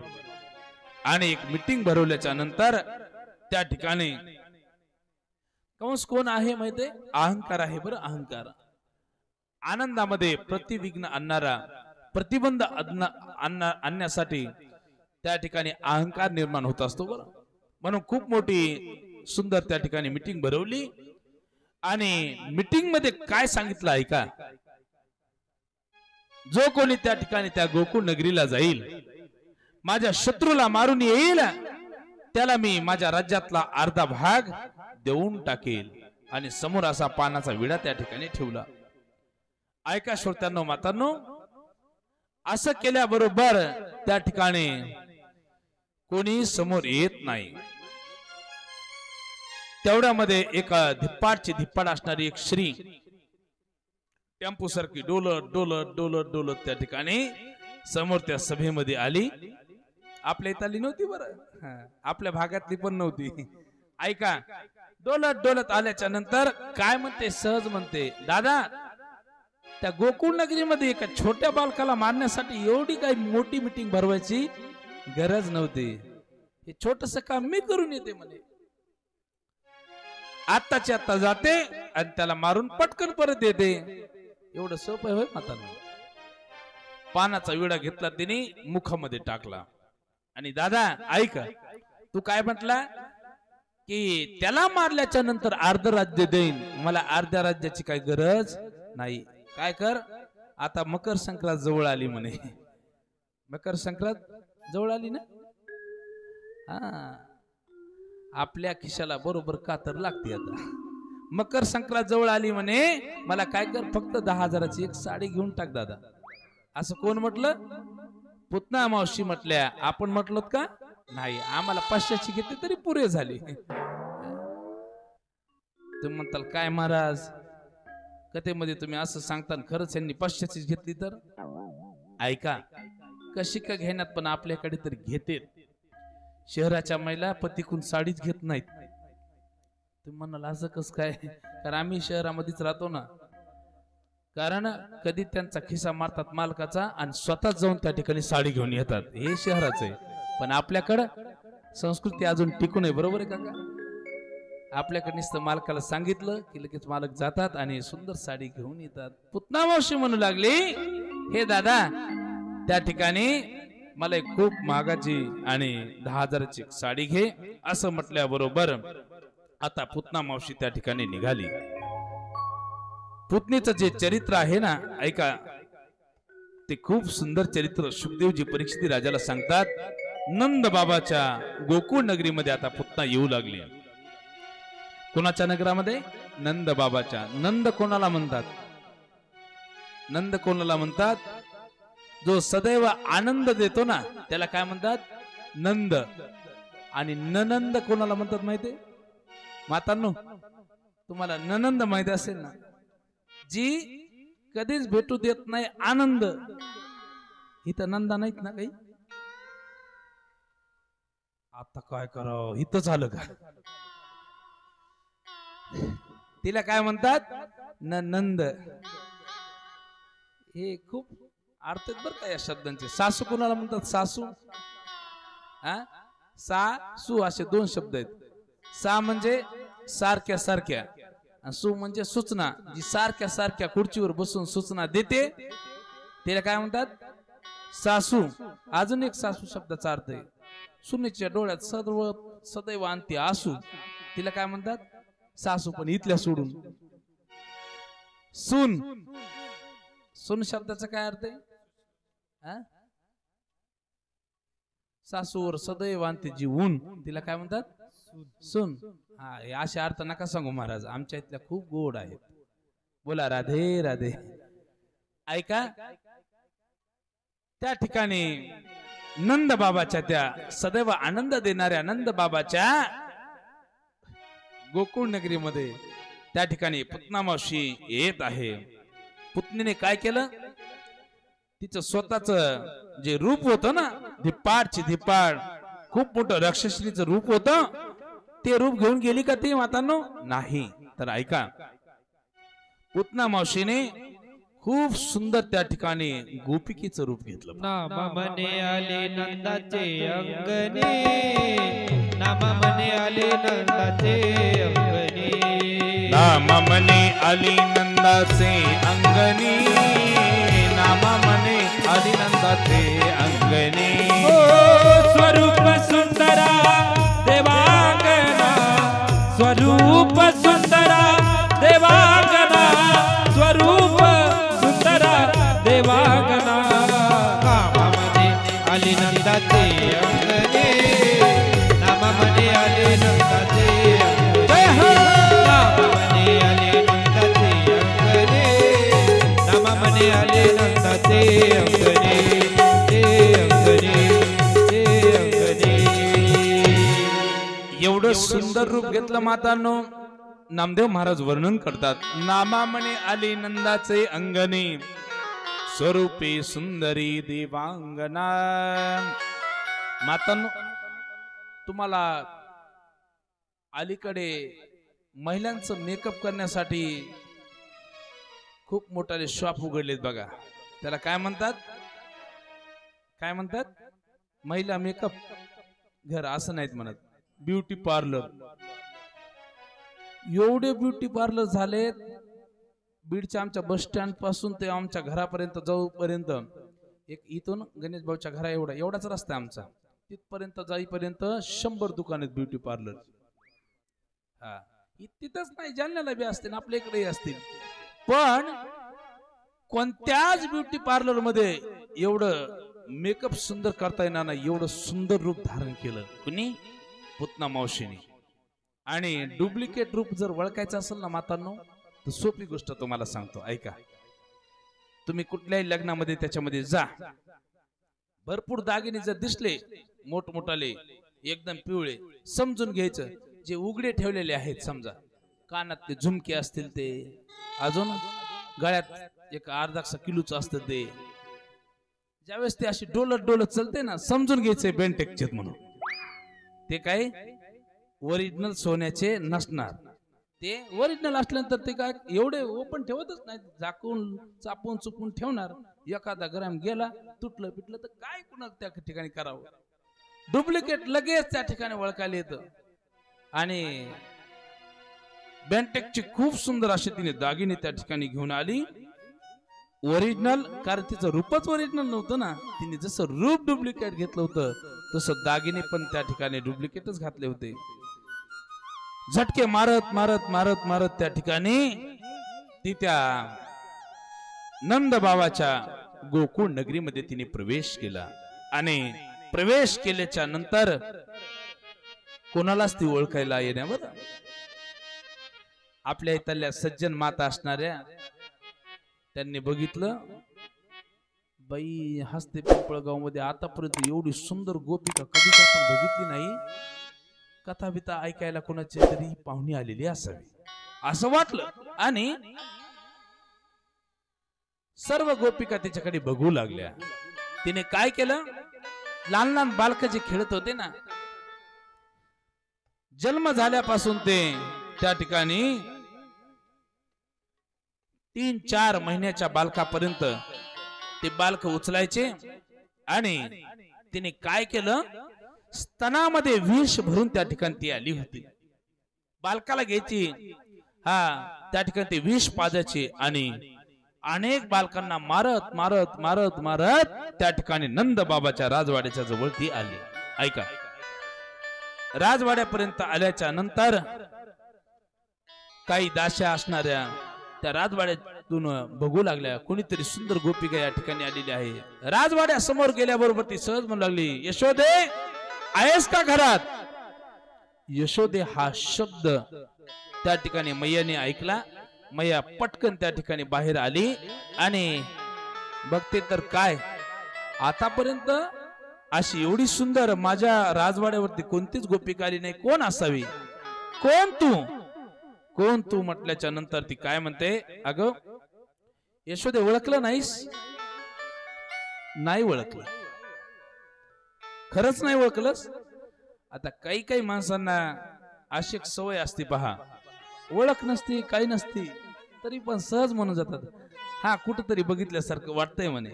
आणि एक मीटिंग भरवल्याच्या नंतर त्या ठिकाणी कंस कोण आहे माहितीये, अहंकार आहे. बरं, अहंकार आनंदामध्ये प्रतिविघ्न आणणारा, प्रतिबंध आणण्यासाठी त्या ठिकाणी अहंकार निर्माण होत असतो. बरं, म्हणून खूप मोठी सुंदर त्या ठिकाणी मीटिंग भरवली आणि मीटिंग मध्ये काय सांगितलं ऐका, जो कोणी त्या ठिकाणी त्या गोकुळ नगरीला जाईल, माझ्या शत्रूला मारून येईल, त्याला मी माझ्या राज्यातला अर्धा भाग देऊन टाकेल. आणि समोर असा पानाचा विडा त्या ठिकाणी ठेवला. ऐका श्रोत्यांनो, मातांनो, असं केल्याबरोबर त्या ठिकाणी कोणी समोर येत नाही. तेवढ्यामध्ये एक धिप्पाड असणारी एक श्री टेम्पो सारखी डोलत डोलत डोलत डोलत त्या ठिकाणी समोर त्या सभेमध्ये आली. आपल्या इथं आली नव्हती, बरं, आपल्या भागातली पण नव्हती. ऐका, डोलत डोलत आल्याच्या नंतर काय म्हणते, सहज म्हणते, दादा त्या गोकुळ नगरीमध्ये एका छोट्या बालकाला मारण्यासाठी एवढी काही मोठी मीटिंग भरवायची गरज नव्हती. हे छोटस काम मी करून येते म्हणे. आत्ताच्या आत्ता जाते आणि त्याला मारून पटकन परत येते. एवढं सोपं होय मातांनो. पानाचा विडा घेतला, तिने मुखामध्ये टाकला आणि दादा ऐक, तू काय म्हटला की त्याला मारल्याच्या नंतर अर्ध राज्य देईन, मला अर्ध्या राज्याची काही गरज नाही. काय कर, आता मकर संक्रांत जवळ आली म्हणे. मकर संक्रांत जवळ आली ना, आपल्या खिशाला बरोबर कातर लागते. आता मकर संक्रांत जवळ आली म्हणे, मला काय कर, फक्त 10,000ची एक साडी घेऊन टाक दादा. असं कोण म्हटलं, पुतना मावशी म्हटल्या. आपण म्हटलो का नाही, आम्हाला 500ची घेतली तरी पुरे झाली. तुम्ही म्हणताल काय महाराज, कथेमध्ये तुम्ही असं सांगता खरंच यांनी 500ची घेतली तर ऐका कशी का घेण्यात पण आपल्याकडे तर घेते. शहराच्या महिला पतीकून साडीच घेत नाहीत. तुम्ही म्हणाल असं कसं काय, कारण आम्ही शहरामध्येच राहतो ना. कारण कधी त्यांचा खिसा मारतात मालकाचा आणि स्वतःच जाऊन त्या ठिकाणी साडी घेऊन येतात. हे शहराचं आहे. पण आपल्याकडं संस्कृती अजून टिकून आहे. बरोबर आहे काका? आपल्याकडे नुसतं मालकाला सांगितलं की लगेच मालक जातात आणि सुंदर साडी घेऊन येतात. पुतना मावशी म्हणू लागली, हे दादा त्या ठिकाणी मला एक खूप महागाची आणि 10,000ची साडी घे. असं म्हटल्याबरोबर आता पुतना मावशी त्या ठिकाणी निघाली. पुतणीचं जे चरित्र आहे ना ऐका, ते खूप सुंदर चरित्र सुखदेवजी परीक्षित राजाला सांगतात. नंद बाबाच्या गोकुळ नगरीमध्ये आता पुतना येऊ लागली. कोणाच्या नगरामध्ये? नंद बाबाच्या. नंद कोणाला म्हणतात? नंद कोणाला म्हणतात? जो सदैव आनंद देतो ना त्याला काय म्हणतात? नंद. आणि ननंद कोणाला म्हणतात माहितीये मातांनो? तुम्हाला ननंद माहिती असेल ना, जी कधीच भेटू देत नाही आनंद. इथं नंदा नाहीत ना काही. आता काय करावं, इथं झालं का? तिला काय म्हणतात? नंद. हे खूप अर्थ आहेत बरं का या शब्दांचे. सासू कोणाला म्हणतात? सासू. सासू असे 2 शब्द आहेत. सा म्हणजे सारख्या सारख्या, सू म्हणजे सूचना. जी सारख्या सारख्या खुर्चीवर बसून सूचना देते तिला काय म्हणतात? सासू. अजून एक सासू शब्दाचा अर्थ आहे, सुनेच्या डोळ्यात सदैव आणते आसू. तिला काय म्हणतात? सासू. पण इथल्या सोडून सून. सून शब्दाचा काय अर्थ आहे? सासूवर सदैव आणते जी ऊन, तिला काय म्हणतात? सून. हा, असे अर्थ नका सांगू महाराज, आमच्या इथल्या खूप गोड आहेत. बोला राधे राधे. ऐका, त्या ठिकाणी नंद बाबाच्या त्या सदैव आनंद देणाऱ्या नंद बाबाच्या गोकुळ नगरीमध्ये त्या ठिकाणी पुतना मावशी येत आहे. पुतणीने काय केलं? तिचं स्वतःच जे रूप होतं ना, धिप्पाडची धिप्पाड, खूप मोठं राक्षसीचं रूप होतं, ते रूप घेऊन गेली का ती मातांनो? नाही. तर ऐका, पुतना मावशीने खूप सुंदर त्या ठिकाणी गोपिकेचं रूप घेतलं. नामा मने आले नंदाचे अंगणे, नामा मने आले नंदाचे अंगणे, नामा मने आली नंदाचे अंगणे, नामा मने आली नंदाचे अंगणे. स्वरूप सुंदरा देवांगना, स्वरूप सुंदरा देवांगना, स्वरूप सुंदरा देवांगना. नामामध्ये आली नंदाचे अंगणे, नामामध्ये आले नंदाचे अंगणे, नामामध्ये आले नंदाचे अंगणे, नामामध्ये आले नंदाचे अंगणे, अंगणे अंगणे. एवढं सुंदर रूप घेतलं मातांनो. नामदेव महाराज वर्णन करतात. नामा म्हणे आली नंदाचे अंगणे, स्वरूपे सुंदरी देवांगना. मातांनो, तुम्हाला अलीकडे महिलांचं मेकअप करण्यासाठी खूप मोठाले शॉप उघडलेत बघा. त्याला काय म्हणतात? काय म्हणतात? महिला मेकअप घर असं नाहीत म्हणत, ब्युटी पार्लर. एवढे ब्युटी पार्लर झालेत बीडच्या आमच्या बस स्टँड पासून ते आमच्या घरापर्यंत जाऊपर्यंत. एक इथून गणेश भाऊच्या घरा एवढाच रस्ता आमचा, तिथपर्यंत जाईपर्यंत 100 दुकान आहेत ब्युटी पार्लर. हा, तिथंच नाही, जालन्याला बी असतील, आपल्या इकडेही असतील. पण कोणत्याच ब्युटी पार्लर मध्ये एवढं मेकअप सुंदर करता येणार नाही, एवढं सुंदर रूप धारण केलं कुणी? पुतना मावशीने. आणि डुप्लिकेट रूप जर ओळखायचं असेल ना मातांनो, तर सोपी गोष्ट तुम्हाला सांगतो, ऐका. तुम्ही कुठल्याही लग्नामध्ये त्याच्यामध्ये जा, भरपूर दागिने जर दिसले मोठमोठाले एकदम पिवळे, समजून घ्यायचं जे उघडे ठेवलेले आहेत. समजा कानात ते झुमके असतील, ते अजून गळ्यात एक अर्धा किलोच असतं ते. ज्यावेळेस ते अशी डोलत डोलत चलते ना, समजून घ्यायचे बेंटेकचे म्हणून. ते काय ओरिजिनल सोन्याचे नसणार. ते ओरिजिनल असल्यानंतर ते काय एवढे ओपन ठेवतच नाही, झाकून चापून चुपून ठेवणार. एखादा ग्राम गेला तुटलं पिटलं तर काय कुणा त्या ठिकाणी करावं. डुप्लिकेट लगेच त्या ठिकाणी ओळखायला येतं. आणि बेंटेकची खूप सुंदर असे तिने दागिने त्या ठिकाणी घेऊन आली. ओरिजिनल, कारण तिचं रूपच ओरिजिनल नव्हतं ना. तिने जसं रूप डुप्लिकेट घेतलं होतं तसं दागिने पण त्या ठिकाणी डुप्लिकेटच घातले होते. झटके मारत मारत मारत मारत त्या ठिकाणी ती त्या नंद बाबाच्या गोकुळ नगरीमध्ये तिने प्रवेश केला. आणि प्रवेश केल्याच्या नंतर कोणालाच ती ओळखायला येण्यावर आपल्या इथल्या सज्जन माता असणाऱ्या त्यांनी बघितलं, बाई हस्ते पिंपळगाव मध्ये आतापर्यंत एवढी सुंदर गोपिका कधीच आपण बघितली नाही. कथा बिथा ऐकायला कोणाची तरी पाहुणी आलेली असावी असं वाटलं. आणि सर्व गोपिका तिच्याकडे बघू लागल्या. तिने काय केलं, लहान लहान बालक जे खेळत होते ना, जन्म झाल्यापासून ते त्या ठिकाणी 3-4 महिन्याच्या बालकापर्यंत ते बालक उचलायचे. आणि तिने काय केलं, स्तनामध्ये विष भरून त्या ठिकाणी ती आली होती. बालकाला घ्यायची, त्या ठिकाणी ते विष पाजायचे आणि अनेक बालकांना मारत मारत मारत मारत त्या ठिकाणी नंद बाबाच्या राजवाड्याच्या जवळ ती आली. ऐका, राजवाड्यापर्यंत आल्याच्या नंतर काही दास्या असणाऱ्या त्या राजवाड्यातून बघू लागल्या, कोणीतरी सुंदर गोपिका या ठिकाणी आलेली आहे. राजवाड्यासमोर गेल्याबरोबर ती सहज म्हणू लागली, यशोदे आहेस का घरात? यशोदे हा शब्द त्या ठिकाणी मैयाने ऐकला. मैया पटकन त्या ठिकाणी बाहेर आली आणि बघते तर काय, आतापर्यंत अशी एवढी सुंदर माझ्या राजवाड्यावरती कोणतीच गोपिका आली नाही. कोण असावी? कोण तू? कोण तू म्हटल्याच्या नंतर ती काय म्हणते, अगं यशोदे ओळखलं नाहीस? नाही ओळखलं. खरंच नाही ओळखलंस? आता काही काही माणसांना अशी एक सवय असते पहा, ओळख नसती काही नसती तरी पण सहज म्हणून जातात, हा कुठंतरी बघितल्यासारखं वाटतंय म्हणे,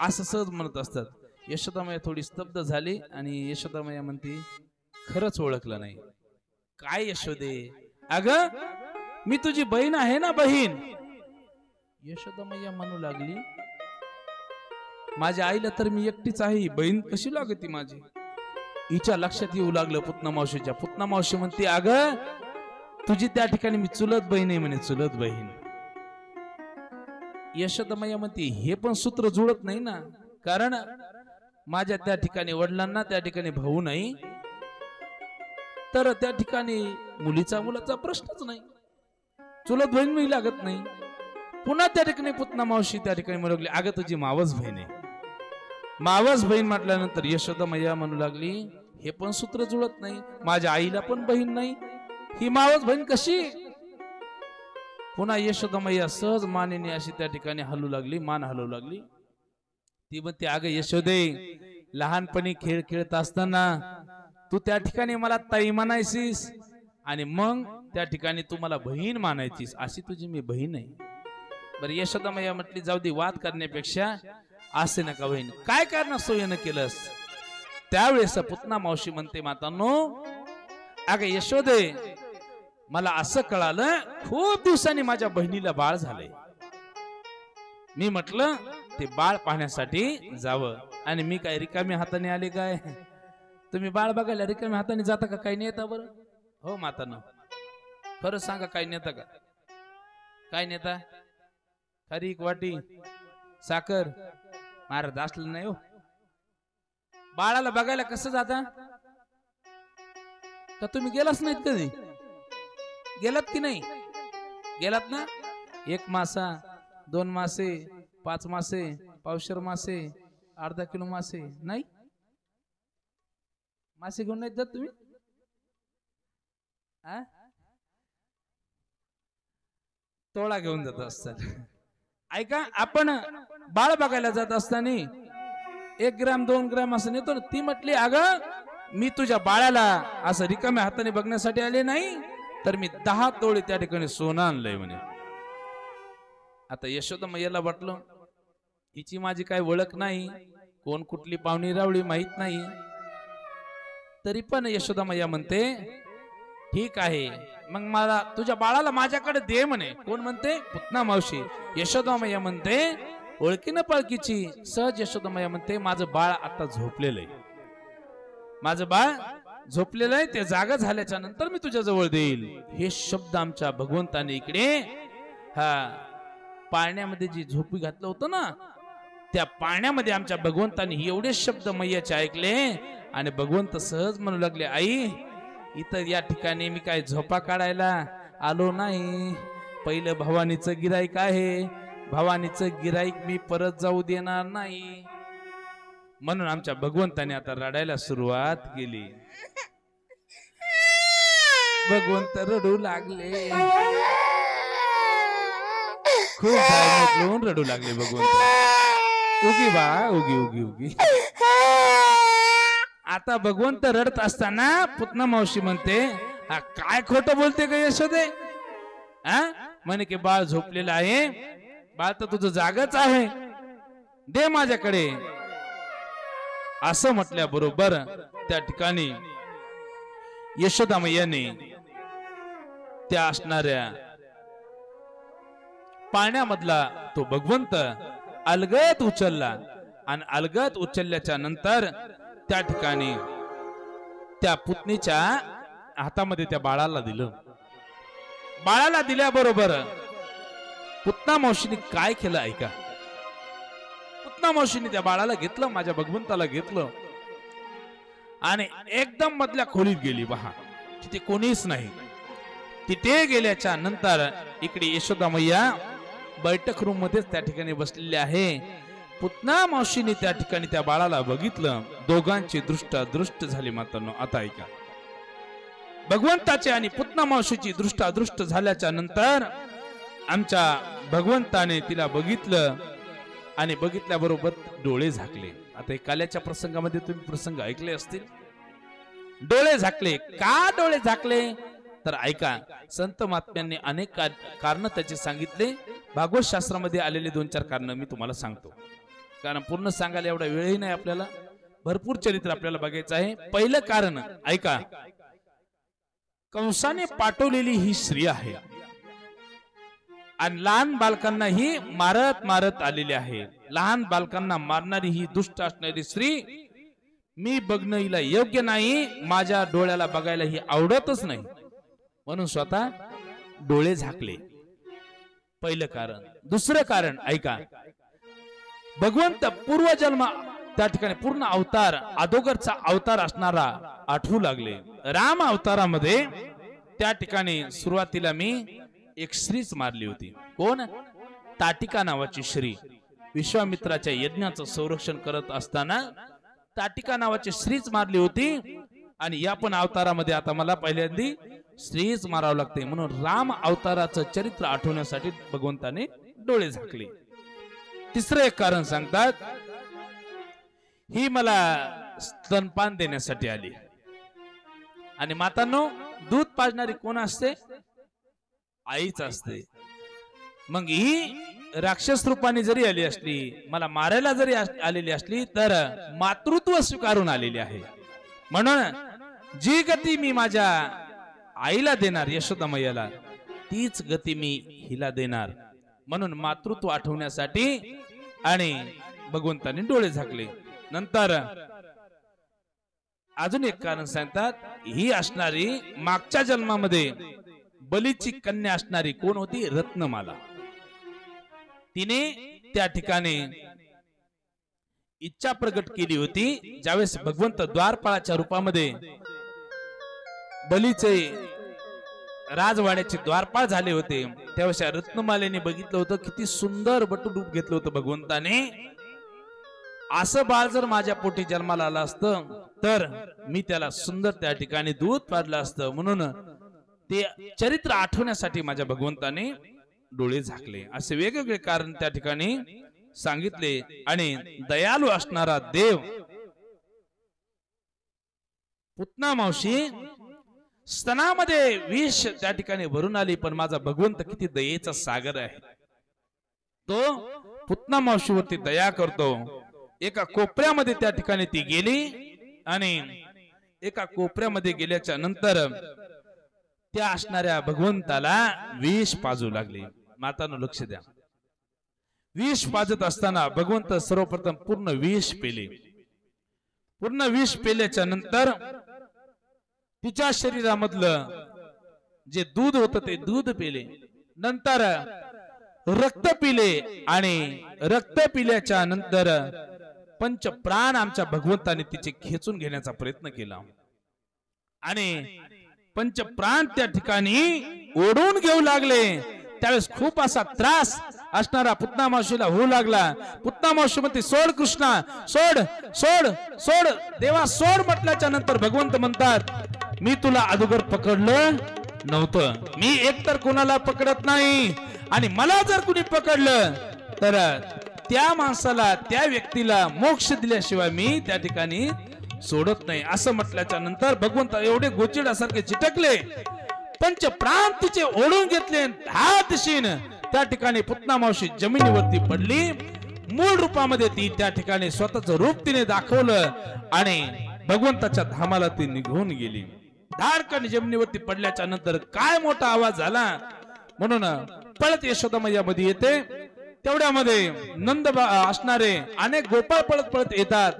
असं सहज म्हणत असतात. यशोदामय्या थोडी स्तब्ध झाली आणि यशोदामय्या म्हणते, खरंच ओळखलं नाही. काय यशोदे? अगं मी तुझी बहीण आहे ना, बहीण. यशोदामय्या म्हणू लागली, माझ्या आईला तर मी एकटीच आहे, बहीण कशी लागते माझी? हिच्या लक्षात येऊ लागलं पुतना मावशीच्या. पुतना मावशी म्हणते, अगं तुझी त्या ठिकाणी मी चुलत बहीण आहे म्हणे, चुलत बहीण. यशोदामय्या म्हणते, हे पण सूत्र जुळत नाही ना, कारण माझ्या त्या ठिकाणी वडिलांना त्या ठिकाणी भाऊ नाही, तर त्या ठिकाणी मुलीचा मुलाचा प्रश्नच नाही, चुलत बहीण मी लागत नाही. पुन्हा त्या ठिकाणी पुतना मावशी त्या ठिकाणी म्हणू लागली, अगं तुझी मावस बहीण आहे. मावस बहीण म्हटल्यानंतर यशोदामय्या म्हणू लागली, हे पण सूत्र जुळत नाही, माझ्या आईला पण बहीण नाही, ही मावस बहीण कशी? पुन्हा यशोदामय्या सहज मानेने अशी त्या ठिकाणी हलू लागली, मान हलवू लागली. ती म्हणते, अगं यशोदे, लहानपणी खेळ खेळत असताना तू त्या ठिकाणी मला ताई म्हणायचीस आणि मग त्या ठिकाणी तू मला बहीण मानायचीस, अशी तुझी मी बहीण आहे. बरं, यशोदामय्या म्हटली, जाऊ दे, वाद करण्यापेक्षा असे नका बहीण, काय कारण सोयीनं केलंस? त्यावेळेस पुतना मावशी म्हणते, मातांनो, अगं यशोदे, मला असं कळालं खूप दिवसांनी माझ्या बहिणीला बाळ झालंय. मी म्हटलं ते बाळ पाहण्यासाठी जावं, आणि मी काय रिकाम्या हाताने आले काय? तुम्ही बाळ बघायला रिकाम्या हाताने जाता का? काही नेता? बरं हो मातांनो, खरं सांगा, काय नेता का? काय नेता? खरी एक वाटी साखर महाराज असलं नाही हो. बाळाला बघायला कसं जाता? का तुम्ही गेलाच नाहीत कधी? गेलात की नाही? गेलात ना? 1 मासा, 2 मासे, 5 मासे, पावशेर मासे, अर्धा किलो मासे, नाही? मासे घेऊन नाही जात तुम्ही? तोळा घेऊन जात असतात. ऐका, आपण बाळ बघायला जात असताना 1 ग्राम 2 ग्राम असं नेतो ना. ती म्हटली, अगं मी तुझ्या बाळाला असं रिकाम्या हाताने बघण्यासाठी आले नाही, तर मी 10 तोळे त्या ठिकाणी सोनं आणलंय म्हणे. आता यशोदा मैयाला वाटलं हिची माझी काय ओळख नाही, कोण कुठली पाहुणी रावळी माहित नाही. तरी पण यशोदा मैया म्हणते ठीक आहे, मग मला तुझ्या बाळाला माझ्याकडे दे म्हणे. कोण म्हणते? पुतना मावशी. यशोदा मैया म्हणते ओळखीनं पळकीची. सहज यशोदा मैया म्हणते माझं बाळ आता झोपलेलं आहे, माझं बाळ झोपलेलं आहे, ते जागा झाल्याच्या नंतर मी तुझ्या जवळ देईल. हे शब्द आमच्या भगवंताने इकडे पाळण्यामध्ये जी झोपी घातलं होतं ना, त्या पाळण्यामध्ये आमच्या भगवंताने एवढे शब्द मैयाचे ऐकले आणि भगवंत सहज म्हणू लागले, आई इथं या ठिकाणी मी काय झोपा काढायला आलो नाही. पहिलं भवानीचं गिराईक आहे, भवानीचं गिराईक मी परत जाऊ देणार नाही. म्हणून आमच्या भगवंताने आता रडायला सुरुवात केली. भगवंत रडू लागले, खूप धार्मिक रडू लागले भगवंत. उगी बा उगी उगी उगी. आता भगवंत रडत असताना पुतना मावशी म्हणते काय खोटं बोलते का यशोदे? म्हणे की बाळ झोपलेलं आहे, बाळ तर तुझं जागच आहे, दे माझ्याकडे. असं म्हटल्याबरोबर त्या ठिकाणी यशोदा मैयाने त्या असणाऱ्या पाण्यामधला तो भगवंत अलगद उचलला आणि अलगद उचलल्याच्या नंतर त्या ठिकाणी त्या पुतणीच्या हातामध्ये त्या बाळाला दिलं. बाळाला दिल्याबरोबर पुतना मावशीने काय केलं ऐका. पुतना मावशीने त्या बाळाला घेतलं, माझ्या भगवंताला घेतलं आणि एकदम मधल्या खोलीत गेली. पहा तिथे कोणीच नाही. तिथे गेल्याच्या नंतर इकडे यशोदा मैया बैठक रूम मध्येच त्या ठिकाणी बसलेली आहे. पुतना मावशीने त्या ठिकाणी त्या बाळाला बघितलं. दोघांची दृष्टादृष्ट झाली. मातांनो आता ऐका, भगवंताचे आणि पुतना मावशीची दृष्टादृष्ट झाल्याच्या नंतर आमच्या भगवंताने तिला बघितलं आणि बघितल्याबरोबर डोळे झाकले. आता काल्याच्या प्रसंगामध्ये तुम्ही प्रसंग ऐकले असतील. डोळे झाकले. का डोळे झाकले तर ऐका, संत महात्म्यांनी अनेक कारण त्याचे सांगितले. भागवत शास्त्रामध्ये आलेले 2-4 कारण मी तुम्हाला सांगतो, कारण पूर्ण सांगायला एवढा वेळही नाही आपल्याला. भरपूर चरित्र आपल्याला बघायचं आहे. पहिलं कारण ऐका, कंसाने पाठवलेली ही स्त्री आहे आणि लहान बालकांना ही मारत मारत आलेली आहे. लहान बालकांना मारणारी ही दुष्ट असणारी स्त्री मी बघणं हिला योग्य नाही, माझ्या डोळ्याला बघायला ही आवडतच नाही, म्हणून स्वतः डोळे झाकले. पहिलं कारण. दुसरं कारण ऐका, भगवंत पूर्वजन्म त्या ठिकाणी पूर्ण अवतार अदोगरचा अवतार असणारा आठवू लागले. राम अवतारामध्ये त्या ठिकाणी सुरुवातीला मी एक स्त्रीच मारली होती. कोण? ताटिका नावाची स्त्री. विश्वामित्राच्या यज्ञाचं संरक्षण करत असताना ताटिका नावाची स्त्रीच मारली होती आणि या पण अवतारामध्ये आता मला पहिल्यांदी स्त्रीच मारावं लागते. म्हणून राम अवताराचं चरित्र आठवण्यासाठी भगवंताने डोळे झाकले. तिसरं एक कारण सांगतात, ही मला स्तनपान देण्यासाठी आली. आणि मातांनो, दूध पाजणारी कोण असते? आईच असते. मग ही राक्षस रूपाने जरी आली असली, मला मारायला जरी आलेली असली, तर मातृत्व स्वीकारून आलेली आहे. म्हणून जी गती मी माझ्या आईला देणार, यशोदा मैयाला, तीच गती मी हिला देणार. म्हणून मातृत्व आठवण्यासाठी आणि भगवंताने डोळे झाकले. नंतर अजून एक कारण सांगतात, ही असणारी मागच्या जन्मामध्ये बलीची कन्या असणारी कोण होती? रत्नमाला. तिने त्या ठिकाणी इच्छा प्रकट केली होती. ज्यावेळेस भगवंत द्वारपाळाच्या रूपामध्ये बलीचे राजवाड्याचे द्वारपाळ झाले होते, त्यावेळेस रत्नमालेने बघितलं होतं किती सुंदर बटू रूप घेतलं होतं भगवंताने. असं बाळ जर माझ्या पोटी जन्माला आलं असतं तर मी त्याला सुंदर त्या ठिकाणी दूध पाजलं असतं. म्हणून ते चरित्र आठवण्यासाठी माझ्या भगवंताने डोळे झाकले असे वेगवेगळे कारण त्या ठिकाणी सांगितले. आणि दयालू असणारा देव पुतना मावशी स्तनामध्ये विष त्या ठिकाणी भरून आली, पण माझा भगवंत किती दयेचा सागर आहे. तो पुतना मावशीवरती दया करतो. एका कोपऱ्यामध्ये त्या ठिकाणी ती गेली आणि एका कोपऱ्यामध्ये गेल्याच्या नंतर त्या असणाऱ्या भगवंताला विष पाजू लागली. मातानो लक्ष द्या, विष पाजत असताना भगवंत सर्वप्रथम पूर्ण विष पेले. पूर्ण विष पेल्याच्या नंतर तिच्या शरीरामधलं जे दूध होतं ते दूध पिले. नंतर रक्त पिले आणि रक्त पिल्याच्या नंतर पंचप्राण आमच्या भगवंताने तिचे खेचून घेण्याचा प्रयत्न केला आणि पंचप्राण त्या ठिकाणी ओढून घेऊ लागले. त्यावेळेस खूप असा त्रास असणारा पुतना मावशीला होऊ लागला. पुतना मावशी म्हणते, सोड कृष्णा, सोड सोड सोड देवा सोड. म्हटल्याच्या नंतर भगवंत म्हणतात, मी तुला अगोदर पकडलं नव्हतं. मी एकतर कोणाला पकडत नाही आणि मला जर कुणी पकडलं तर त्या माणसाला त्या व्यक्तीला मोक्ष दिल्याशिवाय मी त्या ठिकाणी सोडत नाही. असं म्हटल्याच्या नंतर भगवंत एवढे गोचिडासारखे चिटकले, पंचप्राण तिचे ओढून घेतले. हा दिशेन त्या ठिकाणी पुतना मावशी जमिनीवरती पडली. मूळ रूपामध्ये ती त्या ठिकाणी स्वतःच रूप तिने दाखवलं आणि भगवंताच्या धामाला ती निघून गेली. धाडकन जमिनीवरती पडल्याच्या नंतर काय मोठा आवाज झाला म्हणून पळत यशोदा मैया मध्ये येते. तेवढ्यामध्ये नंद असणारे अनेक गोपाळ पळत पळत येतात.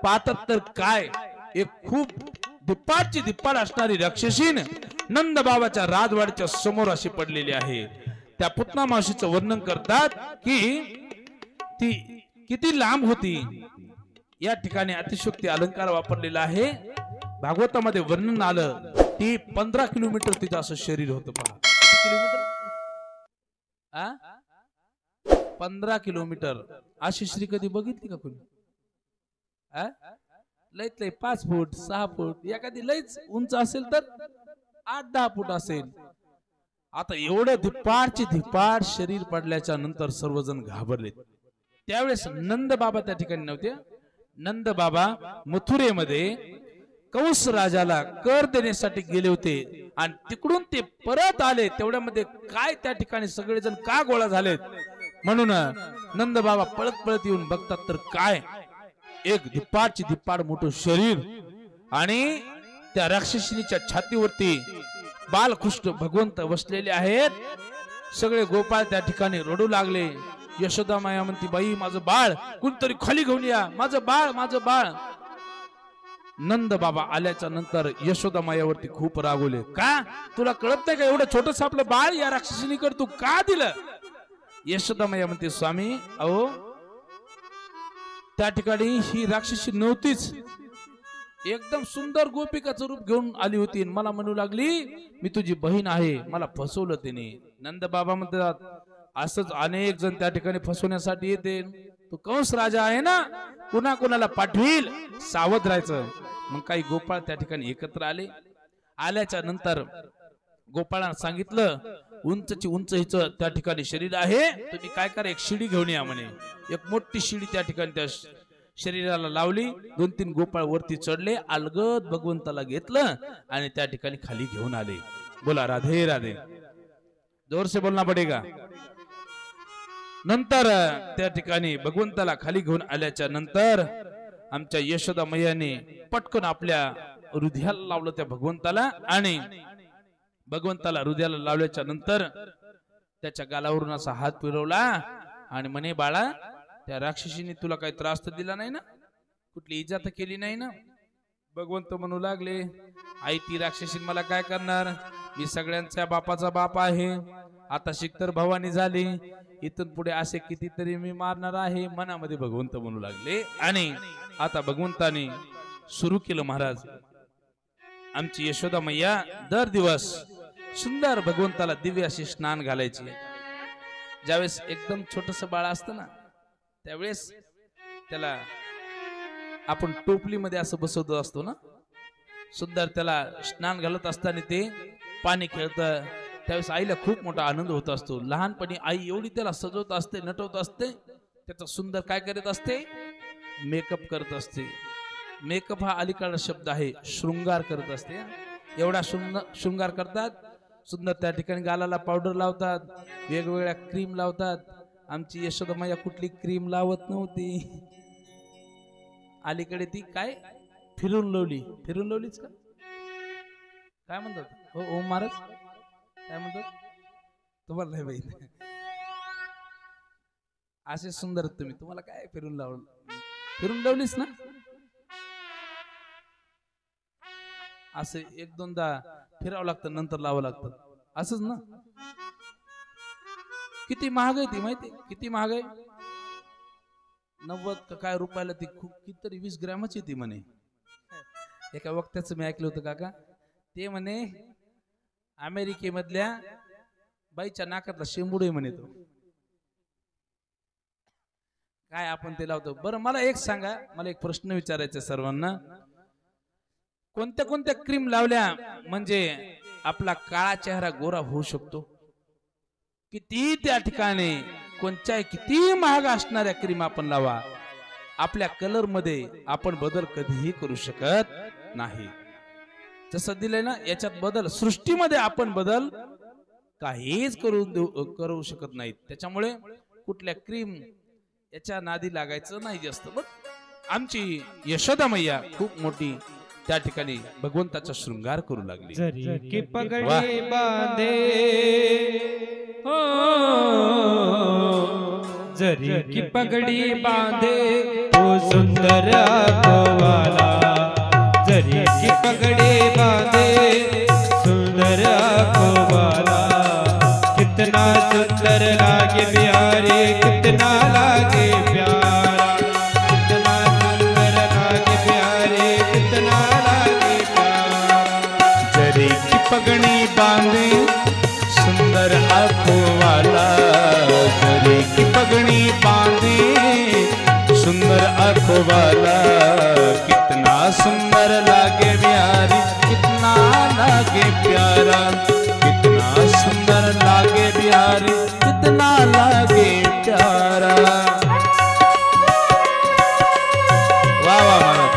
पाहतात तर काय, एक खूप धिप्पाडची धिप्पाड असणारी राक्षसीन नंद बाबाच्या राजवाड्याच्या समोर अशी पडलेली आहे. त्या पुतना मावशीचं वर्णन करतात की ती किती लांब होती. या ठिकाणी अतिशयोक्ती अलंकार वापरलेला आहे. भागवतामध्ये वर्णन आलं ती 15 किलोमीटर तिचं असं शरीर होतं. पहा किती किलोमीटर, 15 किलोमीटर. अशी श्री कधी बघितली का कोणी? लईत लई 5 फूट 6 फूट, एखादी लईच उंच असेल तर 8-10 फूट असेल. आता एवढं धिप्पाडची धिप्पाड शरीर पडल्याच्या नंतर सर्वजण घाबरले. त्यावेळेस नंद बाबा त्या ठिकाणी नव्हते. नंद बाबा मथुरेमध्ये कंस राजाला कर देण्यासाठी गेले होते आणि तिकडून ते परत आले. तेवढ्यामध्ये काय त्या ठिकाणी सगळेजण का गोळा झालेत म्हणून नंद बाबा पळत पळत येऊन बघतात तर काय, एक धिप्पाडची धिप्पाड मोठं शरीर आणि त्या राक्षसीच्या छातीवरती बालकृष्ण भगवंत बसलेले आहेत. सगळे गोपाळ त्या ठिकाणी रडू लागले. यशोदा माया म्हणती, बाई माझं बाळ कोणतरी खाली घेऊन या, माझं बाळ माझं बाळ. नंद बाबा आल्याच्या नंतर यशोदा मायावरती खूप रागवले. का तुला कळत नाही का, एवढं छोटस आपलं बाळ या राक्षसीकडे तू का दिलं? यशोदा माया म्हणते, स्वामी अहो त्या ठिकाणी ही राक्षसी नव्हतीच, एकदम सुंदर गोपिकाचं रूप घेऊन आली होती. मला म्हणू लागली मी तुझी बहीण आहे, मला फसवलं तिने. नंद बाबा म्हणतात, असंच अनेक जण त्या ठिकाणी फसवण्यासाठी येते. तू कंस राजा आहे ना, कुणा कुणाला पाठवील, सावध राहायचं. मग काही गोपाळ त्या ठिकाणी एकत्र आले. आल्याच्या नंतर गोपाळांना सांगितलं, उंचची उंच हिचं त्या ठिकाणी शरीर आहे, तुम्ही काय करा एक शिडी घेऊन या म्हणे. एक मोठी शिडी त्या ठिकाणी त्या शरीराला लावली. 2-3 गोपाळ वरती चढले, अलगद भगवंताला घेतलं आणि त्या ठिकाणी खाली घेऊन आले. बोला राधे राधे, जोर से बोलना पडेगा. नंतर त्या ठिकाणी भगवंताला खाली घेऊन आल्याच्या नंतर आमच्या यशोदा मैयाने पटकन आपल्या हृदयाला लावलं त्या भगवंताला आणि भगवंताला हृदयाला लावल्याच्या नंतर त्याच्या गालावरून असा हात फिरवला आणि म्हणे, बाळा त्या राक्षसीने तुला काही त्रास तर दिला नाही ना, कुठली इजा तर केली नाही ना? भगवंत म्हणू लागले, आई ती राक्षसी मला काय करणार, मी सगळ्यांच्या बापाचा बाप आहे. आता शिकतर भवानी झाली, इथून पुढे असे कितीतरी मी मारणार आहे, मनामध्ये भगवंत म्हणू लागले. आणि आता भगवंताने सुरू केलं, महाराज आमची यशोदा मैया दर दिवस सुंदर भगवंताला दिव्य असे स्नान घालायची. ज्यावेळेस एकदम छोटस बाळ असतं ना, त्यावेळेस त्याला आपण टोपलीमध्ये असं बसवतो असतो ना, सुंदर त्याला स्नान घालत असताना ते पाणी खेळतं, त्यावेळेस आईला खूप मोठा आनंद होत असतो. लहानपणी आई एवढी त्याला सजवत असते, नटवत असते, त्याचा सुंदर काय करत असते, मेकअप करत असते. मेकअप हा अलीकडचा शब्द आहे, शृंगार करत असते. एवढा शृंगार करतात, सुंदर त्या ठिकाणी गालाला पावडर लावतात, वेगवेगळ्या क्रीम लावतात. आमची यशोदा कुठली क्रीम लावत नव्हती. अलीकडे ती काय फिरून लावलीच का, काय म्हणतात हो ओम महाराज, काय म्हणतात तुम्हाला नाही माहिती. असे सुंदर तुम्ही, तुम्हाला काय फिरून लावलीस ना. असे एक दोनदा फिरावं लागतं, नंतर लावावं लागतं, असंच ना. किती महाग आहे ती माहिती, किती महाग आहे, 90 का काय रुपयाला ती, खूप कितीतरी 20 ग्रॅमाची ती म्हणे. एका वक्त्याचं मी ऐकलं होतं काका, ते म्हणे अमेरिकेमधल्या बाईच्या नाकातला शेंबूड आहे म्हणे तो. काय आपण ते लावतो. बरं मला एक सांगा, मला एक प्रश्न विचारायचा सर्वांना, कोणत्या कोणत्या क्रीम लावल्या म्हणजे आपला काळा चेहरा गोरा होऊ शकतो. किती त्या ठिकाणी कोणत्या किती महाग असणाऱ्या क्रीम आपण लावा, आपल्या कलर मध्ये आपण बदल कधीही करू शकत नाही. जसं दिलंय ना याच्यात बदल, सृष्टीमध्ये आपण बदल काहीच करू शकत नाहीत. त्याच्यामुळे कुठल्या क्रीम याच्या नादी लागायचं नाही जास्त. बघ आमची यशोदा मैया खूप मोठी त्या ठिकाणी भगवंताचा शृंगार करू लागली. जरी की पगडी बांधे हो, जरी की पगडी बांधे हो सुंदर आंखों जरी की पगड़ी बांधे सुंदर आंखों वाला, कितना सुंदर लागे प्यारे, कितना लागे प्यारा, कितना सुंदर लागे प्यारे, कितना लागे प्यारा। जरी की पगड़ी बांधे सुंदर आंखों वाला, जरी की पगड़ी बांधे सुंदर आंखों वाला, कितना सुंदर लागे प्यारी, कितना लागे प्यारा, कितना सुंदर लागे प्यारी, कितना लागे प्यारा। वाह वाह महाराज,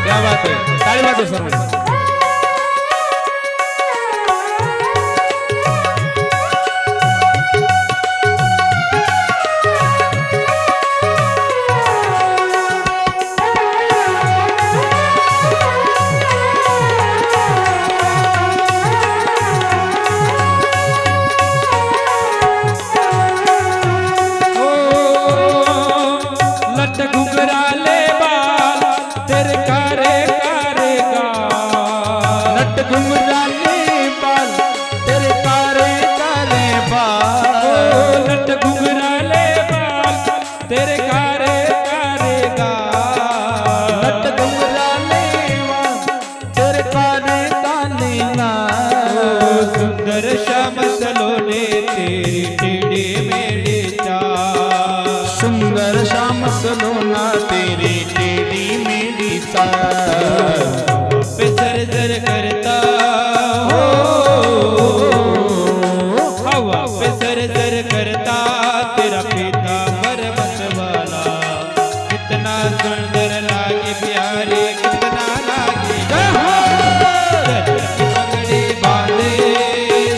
क्या बात है, ताली बात सर्व। सुंदर श्याम सलोना तेरी टेढ़ी मेढ़ी चाल, पे सर सर करता हो, हवा पे सर सर करता तेरा पिता पर्वत वाला, कितना सुंदर लागे प्यारे, कितना लागे पगड़ी बांधे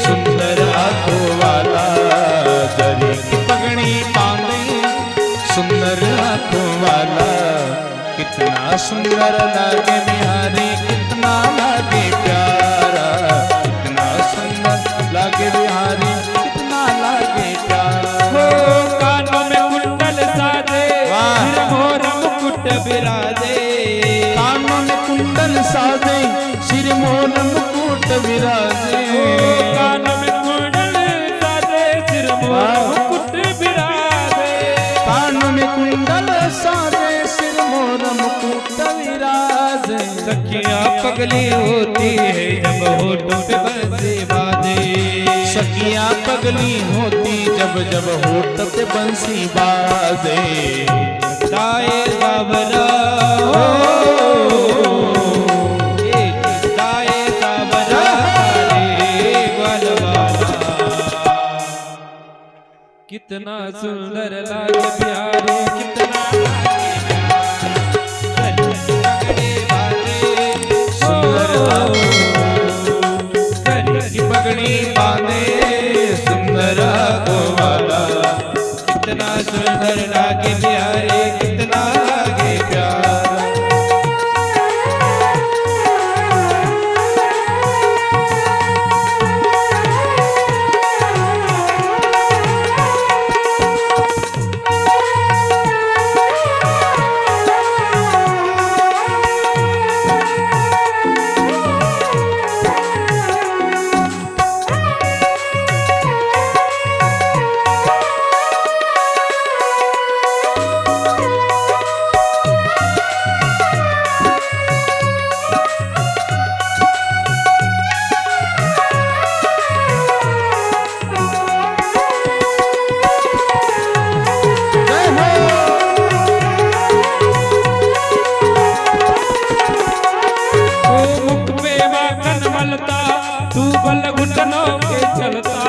सुंदर आंखों वाला, जरी की पगड़ी बांधे सुंदर आंखों वाला, कितना सुंदर लागे बिहारी, कितना लागे प्यारा, कितना सुंदर लागे बिहारी, कितना लागे प्यारा। हो कानों में कुंडल साजे, सिर मोर मुकुट विराजे, कानों में कुंडल साजे, सिर मोर मुकुट विराजे, कानों में कुंडल साजे, सिर मोर मुकुट विराजे, कानों में कुंडल साजे, सिर मोर मुकुट विराजे। सखियाँ पगली होती है जब होठों पे बरसे बाजे, सखियाँ पगली होती जब जब जब होठ पे बंसी बाजे ताए सावरा हो ताए सावरा रे ग्वालवाला कितना सुंदर लागे प्यारे कितना पगड़ी बांधे सुंदर वाला कितना सुंदर लागे प्यारे कितना लागे प्यारा तू बल घुटनों के चलता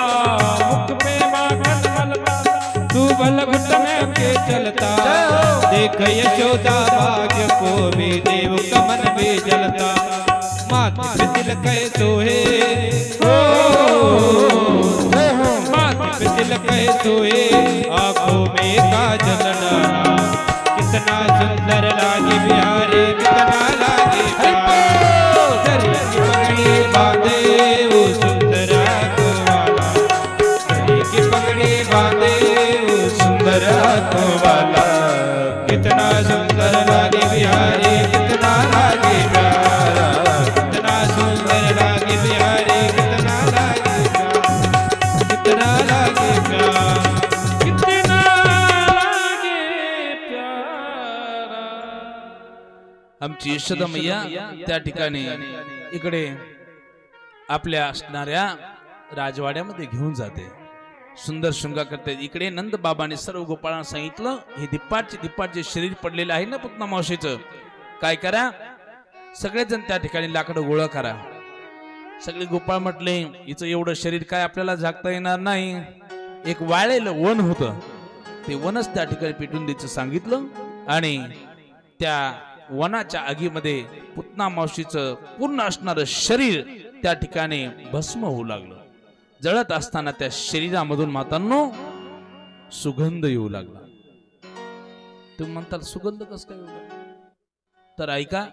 मुख पे माखन मलता तू बल घुटनों के चलता देख यशोदा भाग्य को भी देव कमन में जलता माथे पे तिल कहे सोहे माथे पे तिल कहे सोहे आंखों में काजल डाला कितना सुंदर लागे बिहारी कितना लागे बांधे वो सुंदर वाला की पगड़ी बांधे वो सुंदर वाला कितना सुंदर लागे बिहारी कितना लागे प्यारा कितना सुंदर लागे बिहारी कितना लागे प्यारा कितना लागे प्यारा कितना लागे प्यारा आमची यशोदा मैया त्या ठिकाणी इकडे आपल्या असणाऱ्या राजवाड्यामध्ये घेऊन जाते सुंदर शृंगार करते इकडे नंद बाबाने सर्व गोपाळांना सांगितलं हे दिप्पाट जे शरीर पडलेलं आहे ना पुतना मावशीचं काय करा सगळेजण त्या ठिकाणी लाकडं गोळा करा सगळे गोपाळ म्हटले हिचं एवढं शरीर काय आपल्याला झाकता येणार नाही एक वाळलेलं वन होतं ते वनच त्या ठिकाणी पेटून द्यायचं सांगितलं आणि त्या वनाच्या आगीमध्ये पुतना मावशीचं पूर्ण असणारं शरीर त्या ठिकाणी भस्म होऊ लागलं जळत असताना त्या शरीरामधून मातांनो सुगंध येऊ लागला तुम्ही म्हणताल सुगंध कस काय तर ऐका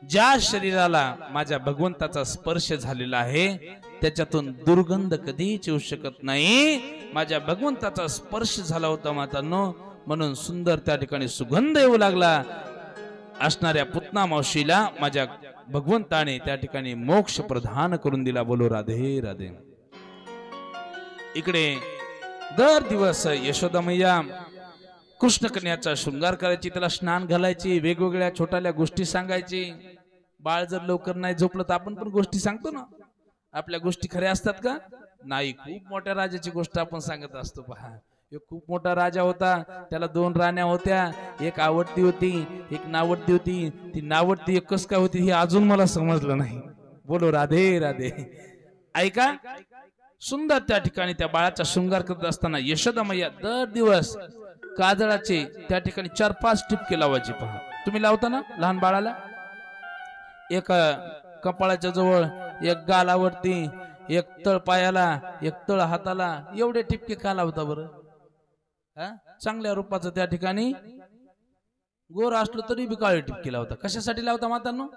ज्या शरीराला माझ्या भगवंताचा स्पर्श झालेला आहे त्याच्यातून दुर्गंध कधीच येऊ शकत नाही माझ्या भगवंताचा स्पर्श झाला होता मातांनो म्हणून सुंदर त्या ठिकाणी सुगंध येऊ लागला असणाऱ्या पुतना मावशीला माझ्या भगवंताने त्या ठिकाणी मोक्ष प्रदान करून दिला बोलो राधे राधे इकडे दर दिवस यशोदा मैया कृष्ण कन्याचा शृंगार करायची त्याला स्नान घालायची वेगवेगळ्या छोट्याल्या गोष्टी सांगायची बाळ जर लवकर नाही झोपलं तर आपण पण गोष्टी सांगतो ना आपल्या गोष्टी खऱ्या असतात का नाही खूप मोठ्या राजाची गोष्ट आपण सांगत असतो पहा एक खूप मोठा राजा होता त्याला 2 राण्या होत्या एक आवडती होती एक नावडती होती ती नावडती एकच काय होती हे अजून मला समजलं नाही बोलो राधे राधे ऐका सुंदर त्या ठिकाणी त्या बाळाचा शृंगार करत असताना यशोदा मैया दर दिवस काजळाचे त्या ठिकाणी 4-5 टिपके लावायचे पहा तुम्ही लावता ना लहान बाळाला एक कपाळाच्या जवळ एक गालावरती एक तळ पायाला एक तळ हाताला एवढे टिपके का लावता बरं चांगल्या रूपाचं त्या ठिकाणी गोर असलो तरी बी काळे टिपके लावता कशासाठी लावता मातांनो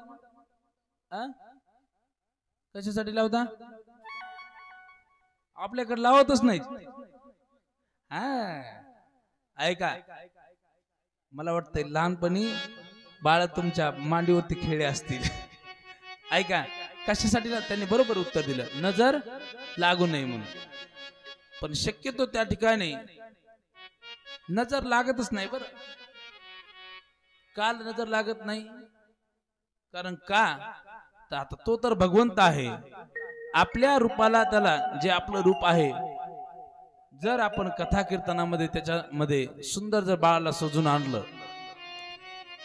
कशासाठी लावता आपल्याकडे लावतच नाही ऐका मला वाटतंय लहानपणी बाळ तुमच्या मांडीवरती खेळले असतील ऐका कशासाठी त्यांनी बरोबर उत्तर दिलं नजर लागू नये म्हणून पण शक्यतो त्या ठिकाणी नजर लागतच नाही बरं काल नजर लागत नाही कारण का तर आता तो तर भगवंत आहे आपल्या रूपाला त्याला जे आपलं रूप आहे जर आपण कथा कीर्तनामध्ये त्याच्यामध्ये सुंदर जर बाळाला सजून आणलं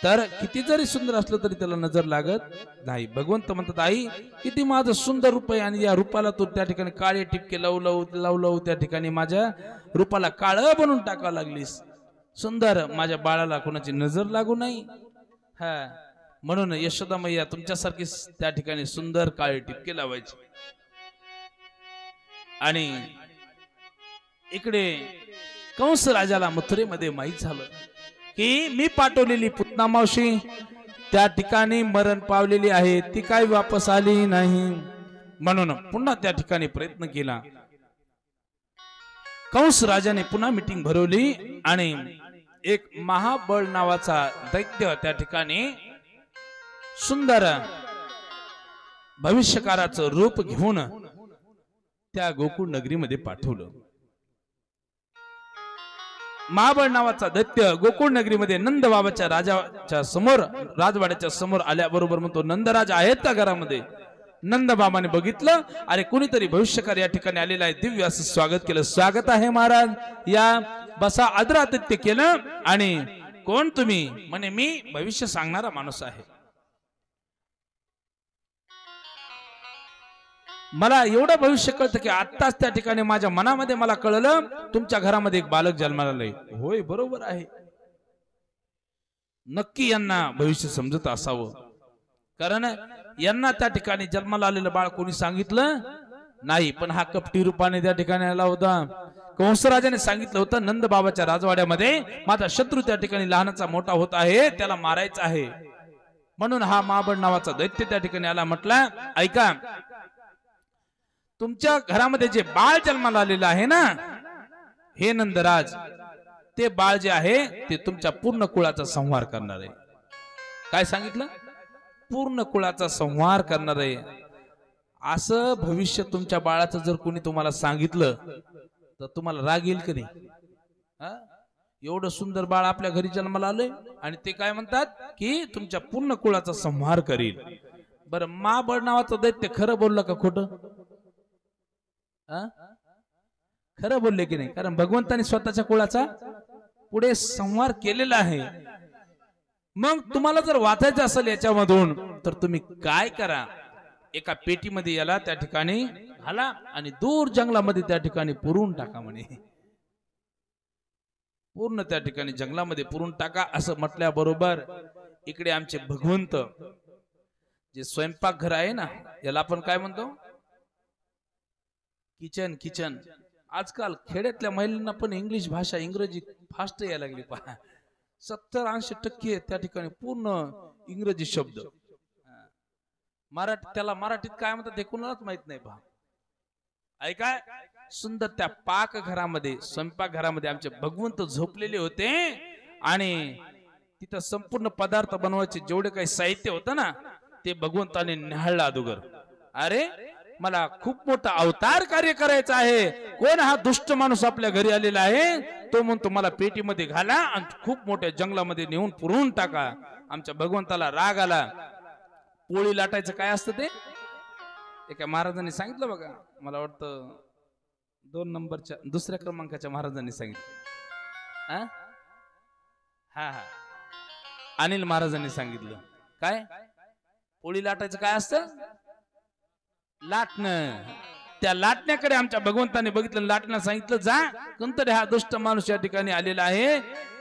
तर किती जरी सुंदर असलं तरी त्याला नजर लागत नाही. भगवंत म्हणतात, आई किती माझं सुंदर रूप आहे आणि या रूपाला तू त्या ठिकाणी काळे टिपके लावू लावू त्या ठिकाणी माझ्या रूपाला काळं बनवून टाकावं लागलीस. सुंदर माझ्या बाळाला कोणाची नजर लागू नाही. हा, म्हणून यशोदा मैया तुमच्यासारखी त्या ठिकाणी सुंदर काळे टिपके लावायचे. आणि इकडे कंस राजाला मथुरेमध्ये माहीत झालं की मी पाठवलेली पुतना मावशी त्या ठिकाणी मरण पावलेली आहे, ती काय वापस आली नाही. म्हणून पुन्हा त्या ठिकाणी प्रयत्न केला. कंस राजाने पुन्हा मीटिंग भरवली आणि एक महाबळ नावाचा दैत्य त्या ठिकाणी सुंदर भविष्यकाराचं रूप घेऊन त्या गोकुळ नगरीमध्ये पाठवलं. महाबळ नावाचा दैत्य गोकुळ नगरीमध्ये नंद बाबाच्या राजाच्या समोर राजवाड्याच्या समोर आल्याबरोबर म्हणतो, नंदराज आहेत का घरामध्ये? नंद बाबाने बघितलं, अरे कुणीतरी भविष्यकार या ठिकाणी आलेला आहे. दिव्य असं स्वागत केलं. स्वागत आहे महाराज, या बसा. आदरातिथ्य केलं. आणि कोण तुम्ही? म्हणे मी भविष्य सांगणारा माणूस आहे. मला एवढं भविष्य कळतं की आत्ताच त्या ठिकाणी माझ्या मनामध्ये मला कळलं तुमच्या घरामध्ये एक बालक जन्माला आलंय. होय, बरोबर आहे. नक्की यांना भविष्य समजत असावं, कारण यांना त्या ठिकाणी जन्माला आलेलं बाळ कोणी सांगितलं नाही. पण हा कपटी रूपाने त्या ठिकाणी आला होता. कंसराजाने सांगितलं होतं, नंद बाबाच्या राजवाड्यामध्ये माझा शत्रू त्या ठिकाणी लहानाचा मोठा होत आहे, त्याला मारायचं आहे. म्हणून हा महाबळ नावाचा दैत्य त्या ठिकाणी आला. म्हटला, ऐका, तुमच्या घरामध्ये जे बाळ जन्माला आलेलं आहे ना, हे नंदराज, ते बाळ जे आहे ते तुमच्या पूर्ण कुळाचा संहार करणार आहे. काय सांगितलं? पूर्ण कुळाचा संहार करणार आहे. असं भविष्य तुमच्या बाळाचं जर कोणी तुम्हाला सांगितलं तर तुम्हाला राग येईल की नाही? एवढं सुंदर बाळ आपल्या घरी जन्माला आलंय आणि ते काय म्हणतात की तुमच्या पूर्ण कुळाचा संहार करील. बरं, महाबळ नावाचं दैत्य खरं बोललं का खोटं? खरं बोलले की नाही? कारण भगवंताने स्वतःच्या कुळाचा पुढे संहार केलेला आहे. मग तुम्हाला जर वाचायचं असेल याच्यामधून तर तुम्ही काय करा, एका पेटीमध्ये याला त्या ठिकाणी घाला आणि दूर जंगलामध्ये त्या ठिकाणी पुरून टाका. म्हणे पूर्ण त्या ठिकाणी जंगलामध्ये पुरून टाका. असं म्हटल्याबरोबर इकडे आमचे भगवंत, जे स्वयंपाकघर आहे ना, याला आपण काय म्हणतो? किचन. आजकाल खेड्यातल्या महिलांना पण इंग्लिश भाषा, इंग्रजी फास्ट यायला लागली. पहा, 70-80% त्या ठिकाणी पूर्ण इंग्रजी शब्द. त्याला मराठीत काय म्हणतात ते कोणालाच माहित नाही. पहा, ऐका, सुंदर त्या पाक घरामध्ये, स्वयंपाक घरामध्ये आमचे भगवंत झोपलेले होते आणि तिथं संपूर्ण पदार्थ बनवायचे जेवढे काही साहित्य होतं ना, ते भगवंताने न्याहाळलं अगोदर. अरे, मला खूप मोठा अवतार कार्य करायचं आहे. कोण हा दुष्ट माणूस आपल्या घरी आलेला आहे? तो म्हणतो मला पेटीमध्ये घाला आणि खूप मोठ्या जंगलामध्ये नेऊन पुरून टाका. आमच्या भगवंताला राग आला. पोळी लाटायचं काय असतं ते एका महाराजांनी सांगितलं बघा. मला वाटतं 2 नंबरच्या 2ऱ्या क्रमांकाच्या महाराजांनी सांगितलं. हा, अनिल महाराजांनी सांगितलं. काय पोळी लाटायचं काय असतं? लाटणं. त्या लाटण्याकडे आमच्या भगवंताने बघितलं, लाटणं सांगितलं, जा, कोणतरी हा दुष्ट माणूस या ठिकाणी आलेला आहे,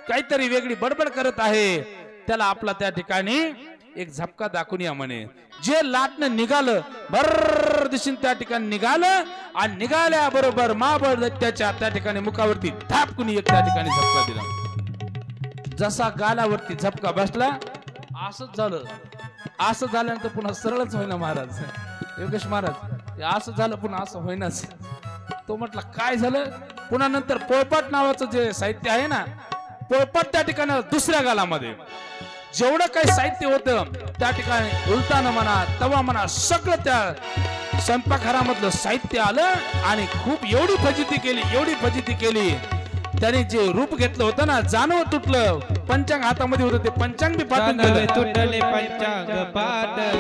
काहीतरी वेगळी बडबड करत आहे, त्याला आपला त्या ठिकाणी एक झपका दाखवून या म्हणे. जे लाटणं निघालं, भर दिशेने त्या ठिकाणी निघालं आणि निघाल्याबरोबर महाबळ दैत्याच्या त्या ठिकाणी मुखावरती धापकुनी एक त्या ठिकाणी झपका दिला. जसा गालावरती झपका बसला, असंच झालं. असं झाल्यानंतर पुन्हा सरळच होईना महाराज, योगेश महाराज, असं झालं पुन्हा असं होईनाच. तो म्हटला काय झालं? पुन्हा नंतर पोळपाट नावाचं जे साहित्य आहे ना, पोळपाट त्या ठिकाणी 2ऱ्या गालामध्ये जेवढं काही साहित्य होतं त्या ठिकाणी उलटानं म्हणा, तवा म्हणा, सगळं त्या स्वयंपाकघरामधलं साहित्य आलं आणि खूप एवढी फजिती केली. त्याने जे रूप घेतलं होतं ना, जानव तुटलं. पंचांग हातामध्ये होतं, ते पंचांग बी फाटून गेलं. तुटले पंचांग पाटले,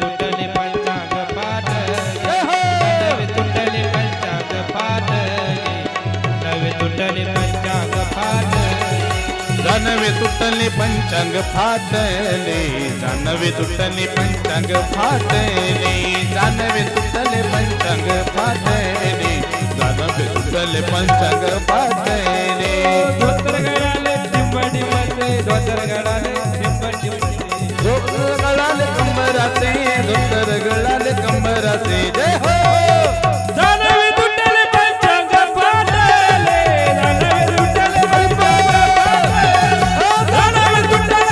तुटले पंचांग पाटले, तुटले पंचांग पाटले. जानवे तुटले पंचांग फाटले जानवे तुटले पंचांग फाटले जानवे तुटले पंचांग फाटले जानवे तुटले पंचांग फाटले धोतर गळाले चिंबडी मध्ये धोतर गळाले चिंबडी मध्ये धोतर गळाले कंबराचे धोतर गळाले कंबराचे जय हो जानवे तुटले पंचांग फाटले जानवे तुटले जानवे तुटले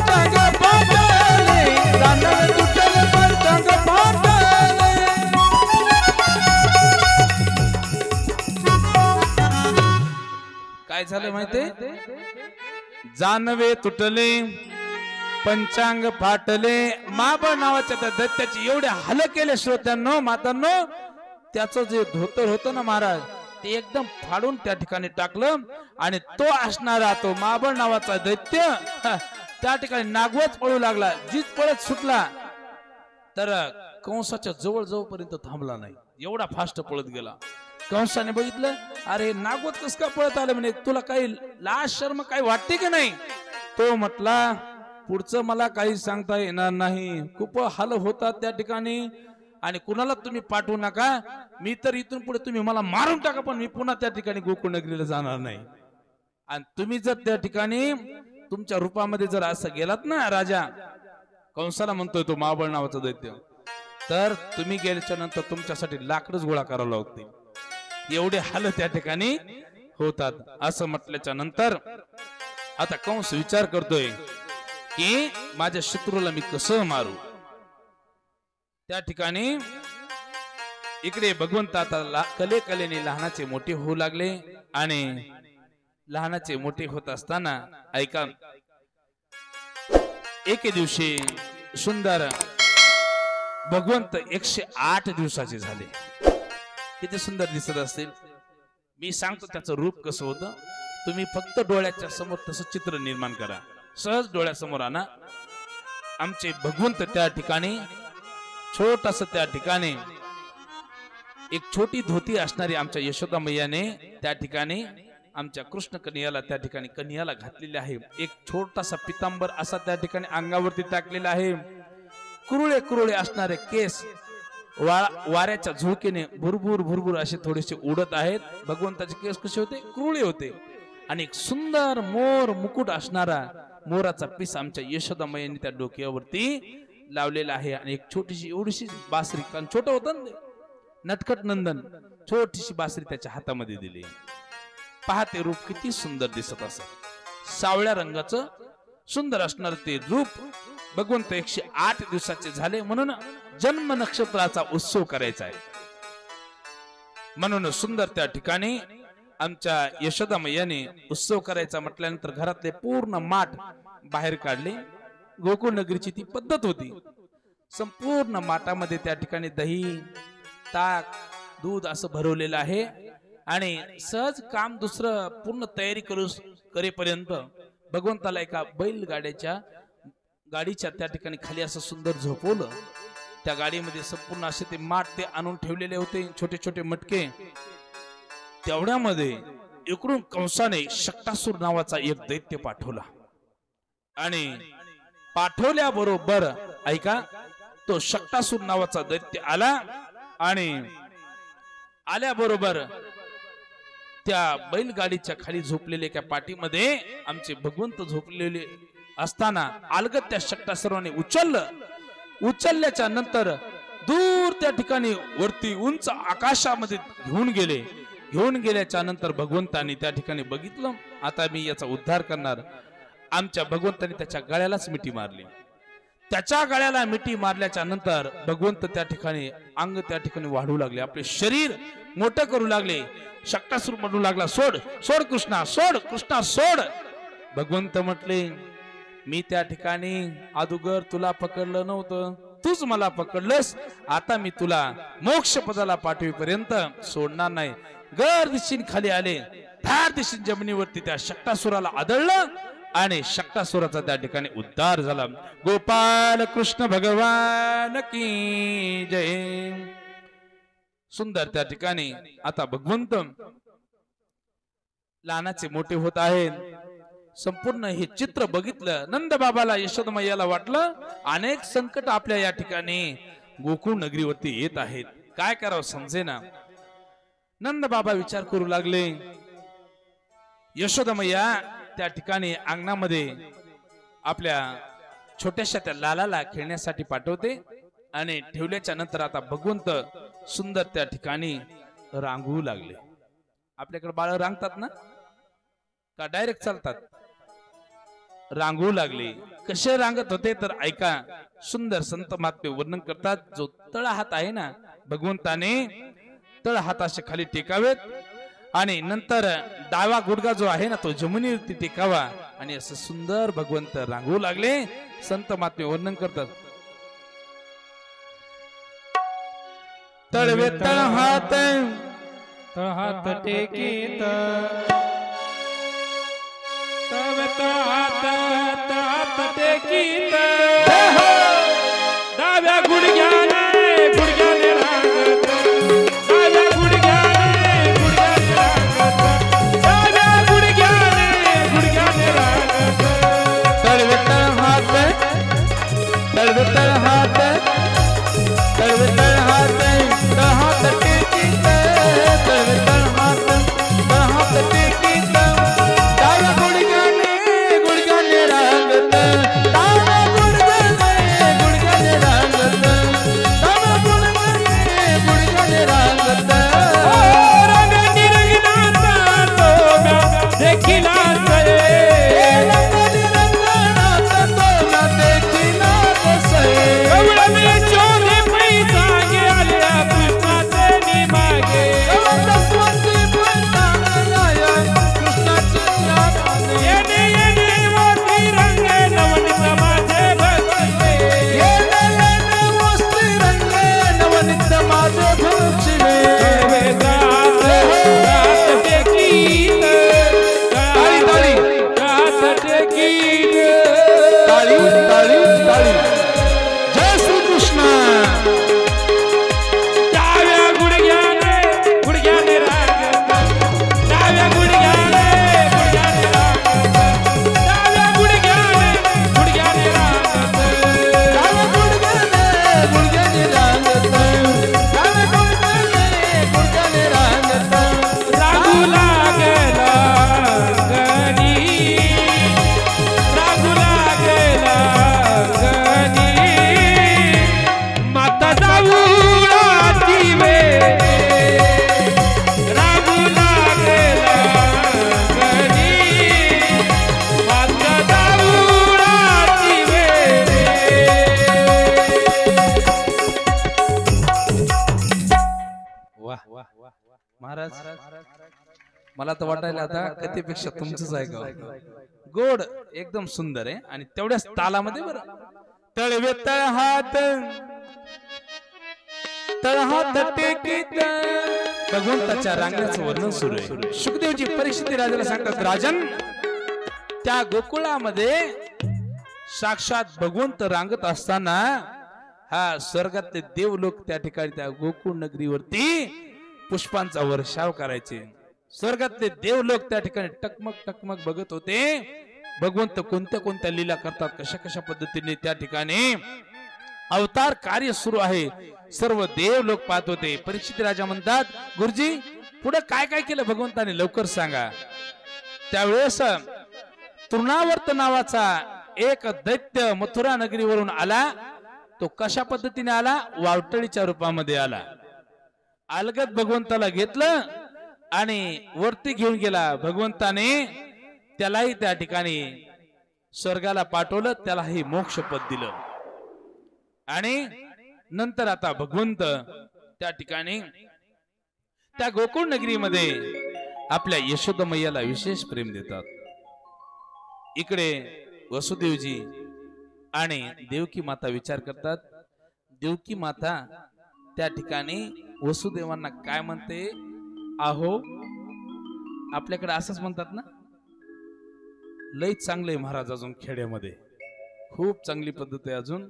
पंचांग फाटले जानवे तुटले पंचांग फाटले काय झालं माहितीये? जानवे तुटले पंचांग फाटले महाबळ नावाच्या त्या दैत्याची एवढे हाल केले श्रोत्यांनो मातांनो त्याचं जे धोतर होतं ना महाराज ते एकदम फाडून त्या ठिकाणी टाकलं आणि तो असणारा तो महाबळ नावाचा दैत्य त्या ठिकाणी नागवत पळू लागला जीत पळत सुटला तर कंसाच्या जवळ जवळपर्यंत थांबला नाही एवढा फास्ट पळत गेला कंसाने बघितलं अरे नागवत कस का पळत आलं म्हणे तुला काही लाज शर्म काही वाटते की नाही तो म्हटला पुढचं मला काही सांगता येणार नाही खूप हाल होतात त्या ठिकाणी आणि कुणाला तुम्ही पाठवू नका मी तर इथून पुढे तुम्ही मला मारून टाका पण मी पुन्हा त्या ठिकाणी गोकुळ नगरीला जाणार नाही आणि तुम्ही जर त्या ठिकाणी तुमच्या रूपामध्ये जर असं गेलात ना राजा कंसाला म्हणतोय तो महाबळ नावाचा दैत्य तर तुम्ही गेल्याच्या नंतर तुमच्यासाठी लाकडच गोळा करावं लागते एवढे हाल त्या ठिकाणी होतात असं म्हटल्याच्या नंतर आता कंस विचार करतोय की माझ्या शत्रूला मी कसं मारू त्या ठिकाणी इकडे भगवंत आता कलेने लहानाचे मोठे होऊ लागले आणि लहानाचे मोठे होत असताना ऐका एके दिवशी सुंदर भगवंत 108 दिवसाचे झाले किती सुंदर दिसत असतील मी सांगतो त्याचं रूप कसं होतं तुम्ही फक्त डोळ्याच्या समोर तसं चित्र निर्माण करा सहज डोळ्यासमोर आणा आमचे भगवंत त्या ठिकाणी छोटस त्या ठिकाणी एक छोटी धोती असणारी आमच्या यशोदा मैयाने त्या ठिकाणी आमच्या कृष्ण कन्याला त्या ठिकाणी कन्याला घातलेले आहे एक छोटासा पितांबर असा त्या ठिकाणी अंगावरती टाकलेला आहे कुरुळे कुरुळे असणारे केस वाऱ्याच्या झुळकेने भुरभुर भुरभुर असे थोडेसे उडत आहेत भगवंताचे केस कसे होते कुरुळे होते आणि एक सुंदर मोर मुकुट असणारा मोराचा पीस आमच्या यशोदा मैयाने त्या डोक्यावरती लावलेला आहे आणि एक छोटीशी एवढीशी बासरी कारण छोटं होतं ना नटखट नंदन छोटीशी बासरी त्याच्या हातामध्ये दिली पाहते रूप किती सुंदर दिसत असत सावळ्या रंगाचं सुंदर असणार ते रूप भगवंत 108 दिवसाचे झाले म्हणून जन्म नक्षत्राचा उत्सव करायचा आहे म्हणून सुंदर त्या ठिकाणी आमच्या यशोदा मैयाने उत्सव करायचा म्हटल्यानंतर घरातले पूर्ण माठ बाहेर काढले गोकुळ नगरीची ती पद्धत होती संपूर्ण माठामध्ये त्या ठिकाणी दही ताक दूध असं भरवलेलं आहे आणि सहज काम दुसरं पूर्ण तयारी करेपर्यंत भगवंताला एका बैलगाड्याच्या गाडीच्या त्या ठिकाणी खाली असं सुंदर झोपवलं त्या गाडीमध्ये संपूर्ण असे ते माठ ते आणून ठेवलेले होते छोटे छोटे मटके तेवढ्यामध्ये इकडून कंसाने शक्तासूर नावाचा एक दैत्य पाठवला आणि पाठवल्याबरोबर ऐका तो शक्तासूर नावाचा दैत्य आला आणि आल्याबरोबर त्या बैलगाडीच्या खाली झोपलेल्या एका पाठीमध्ये आमचे भगवंत झोपलेले असताना अलगत त्या शक्तासुराने उचलल्याच्या नंतर दूर त्या ठिकाणी वरती उंच आकाशामध्ये घेऊन गेल्याच्या नंतर भगवंतांनी त्या ठिकाणी बघितलं आता मी याचा उद्धार करणार आमच्या भगवंतांनी त्याच्या गळ्यालाच मिठी मारली त्याच्या गळ्याला मिठी मारल्याच्या नंतर भगवंत त्या ठिकाणी अंग त्या ठिकाणी वाढू लागले आपले शरीर मोठं करू लागले शक्तासूर म्हणू लागला सोड सोड कृष्णा सोड भगवंत म्हटले मी त्या ठिकाणी अगोदर तुला पकडलं नव्हतं तूच मला पकडलंस आता मी तुला मोक्ष पदाला पाठवीपर्यंत सोडणार नाही गर दिशेने खाली आले धार दिशेने जमिनीवरती त्या शक्तासुराला आदळलं आणि शक्तासुराचा त्या ठिकाणी उद्धार झाला गोपाल कृष्ण भगवान की जय सुंदर त्या ठिकाणी आता भगवंत लहानाचे मोठे होत आहेत संपूर्ण हे चित्र बघितलं नंद बाबाला यशोदमय्याला वाटलं अनेक संकट आपल्या या ठिकाणी गोकुळ नगरीवरती येत आहेत, काय करावं समजेना. नंद बाबा विचार करू लागले. यशोदमय्या त्या ठिकाणी अंगणामध्ये आपल्या छोट्याशा त्या लालाला खेळण्यासाठी पाठवते आणि ठेवल्याच्या नंतर आता भगवंत सुंदर त्या ठिकाणी रांगू लागले. आपल्याकडे बाळ रांगतात ना का डायरेक्ट चालतात? रांगू लागले. कसे रांगत होते तर ऐका. सुंदर संत महात्मे वर्णन करतात. जो तळ हात आहे ना भगवंताने तळ हाताचे खाली टेकावेत आणि नंतर डावा गुडगा जो आहे ना तो जमिनीवरती टेकावा आणि असं सुंदर भगवंत रांगू लागले. संत महात्मे वर्णन करतात. तळवे तळ हात हात टेकीत तव हात टेकीत डाव्या गुडघ्याने गुडघ्याने रांगत डाव्या गुडघ्याने गुडघ्याने रांगत डाव्या गुडघ्याने गुडघ्याने रांगत तळवे तळ हात तळवे तळ हात तळवे तळ हात तळ हात टेकीत तळवे तळ हात टेकीत डाव्या गुडघ्याने गुडघ्याने रांगत डाव्या गुडघ्याने गुडघ्याने रांगत डाव्या गुडघ्याने गुडघ्याने रांगत रंगनी रंगनाथ तोम्या देखिला रंगनी रंगनाथ तोम्या देखिला कवळमे चोरे पैसा गेल्या कृष्णाचे निमागे स्वती पैसा कृष्णाची येणे येणे मोती रंग नवनीत माझे भक्तिले येणे येणे वस्ती रंगे नवनीत माझे भक्षिले वेदात गात टेकीत ताळी ताळी गात टेकीत ताळी ताळी ताळी. जय श्री कृष्ण. डाव्या गुडघ्याने गुडघ्याने रांगत डाव्या गुडघ्याने गुडघ्याने रांगत डाव्या गुडघ्याने गुडघ्याने रांगत डाव्या गुडघ्याने गुडघ्याने रांगत डाव्या गुडघ्याने गुडघ्याने रांगत रागू लागला गणी रागू लागला गणी माता जाऊळाची वेळ रागू लागला गणी माता जाऊळाची वेळ वाह महाराज, मला तर वाटायला आता कथेपेक्षा तुमचंच आहे का गोड एकदम सुंदर आहे आणि तेवढ्याच तालामध्ये बरं. तळवे तळ हात टेकीत भगवंताच्या रांगण्याचं वर्णन सुरू आहे. शुकदेवजी परीक्षित राजाला सांगतात, राजन त्या गोकुळामध्ये साक्षात भगवंत रांगत असताना हा स्वर्गातले देवलोक त्या ठिकाणी त्या गोकुळ नगरीवरती पुष्पांचा वर्षाव करायचे. स्वर्गातले देवलोक त्या ठिकाणी टकमक टकमक बघत होते. भगवंत कोणत्या कोणत्या लीला करतात, कशा कशा पद्धतीने त्या ठिकाणी अवतार कार्य सुरू आहे, सर्व देव लोक पाहत होते. परीक्षित राजा म्हणतात, गुरुजी पुढे काय काय केलं भगवंताने लवकर सांगा. त्यावेळेस तृणावर्त नावाचा एक दैत्य मथुरा नगरीवरून आला. तो कशा पद्धतीने आला? वावटळीच्या रूपामध्ये आला. अलगद भगवंताला घेतलं आणि वरती घेऊन गेला. भगवंताने त्यालाही त्या ठिकाणी स्वर्गाला पाठवलं, त्यालाही मोक्षपद दिलं. आणि नंतर आता भगवंत त्या ठिकाणी त्या गोकुळ नगरीमध्ये आपल्या यशोदमय्याला विशेष प्रेम देतात. इकडे वसुदेवजी आणि देवकी माता विचार करतात. देवकी माता त्या ठिकाणी वसुदेवांना काय म्हणते? आहो, आपल्याकडे असंच म्हणतात ना. लय चांगलंय महाराज, अजून खेड्यामध्ये खूप चांगली पद्धत आहे. अजून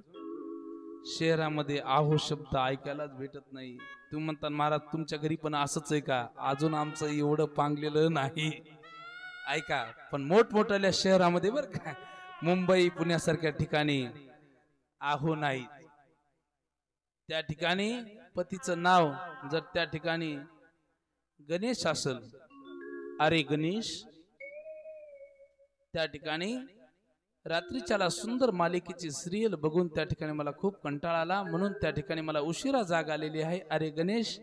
शहरामध्ये आहो शब्द ऐकायलाच भेटत नाही. तुम्ही म्हणता महाराज तुमच्या घरी पण असंच आहे का? अजून आमचं एवढं पांगलेलं नाही. ऐका, पण मोठमोठ्या शहरामध्ये बर का, मुंबई पुण्यासारख्या ठिकाणी आहो नाही. त्या ठिकाणी पतीचं नाव जर त्या ठिकाणी गणेश असेल, अरे गणेश, त्या ठिकाणी रात्रीच्याला सुंदर मालिकेची सिरियल बघून त्या ठिकाणी मला खूप कंटाळा आला, म्हणून त्या ठिकाणी मला उशिरा जाग आलेली आहे. अरे गणेश,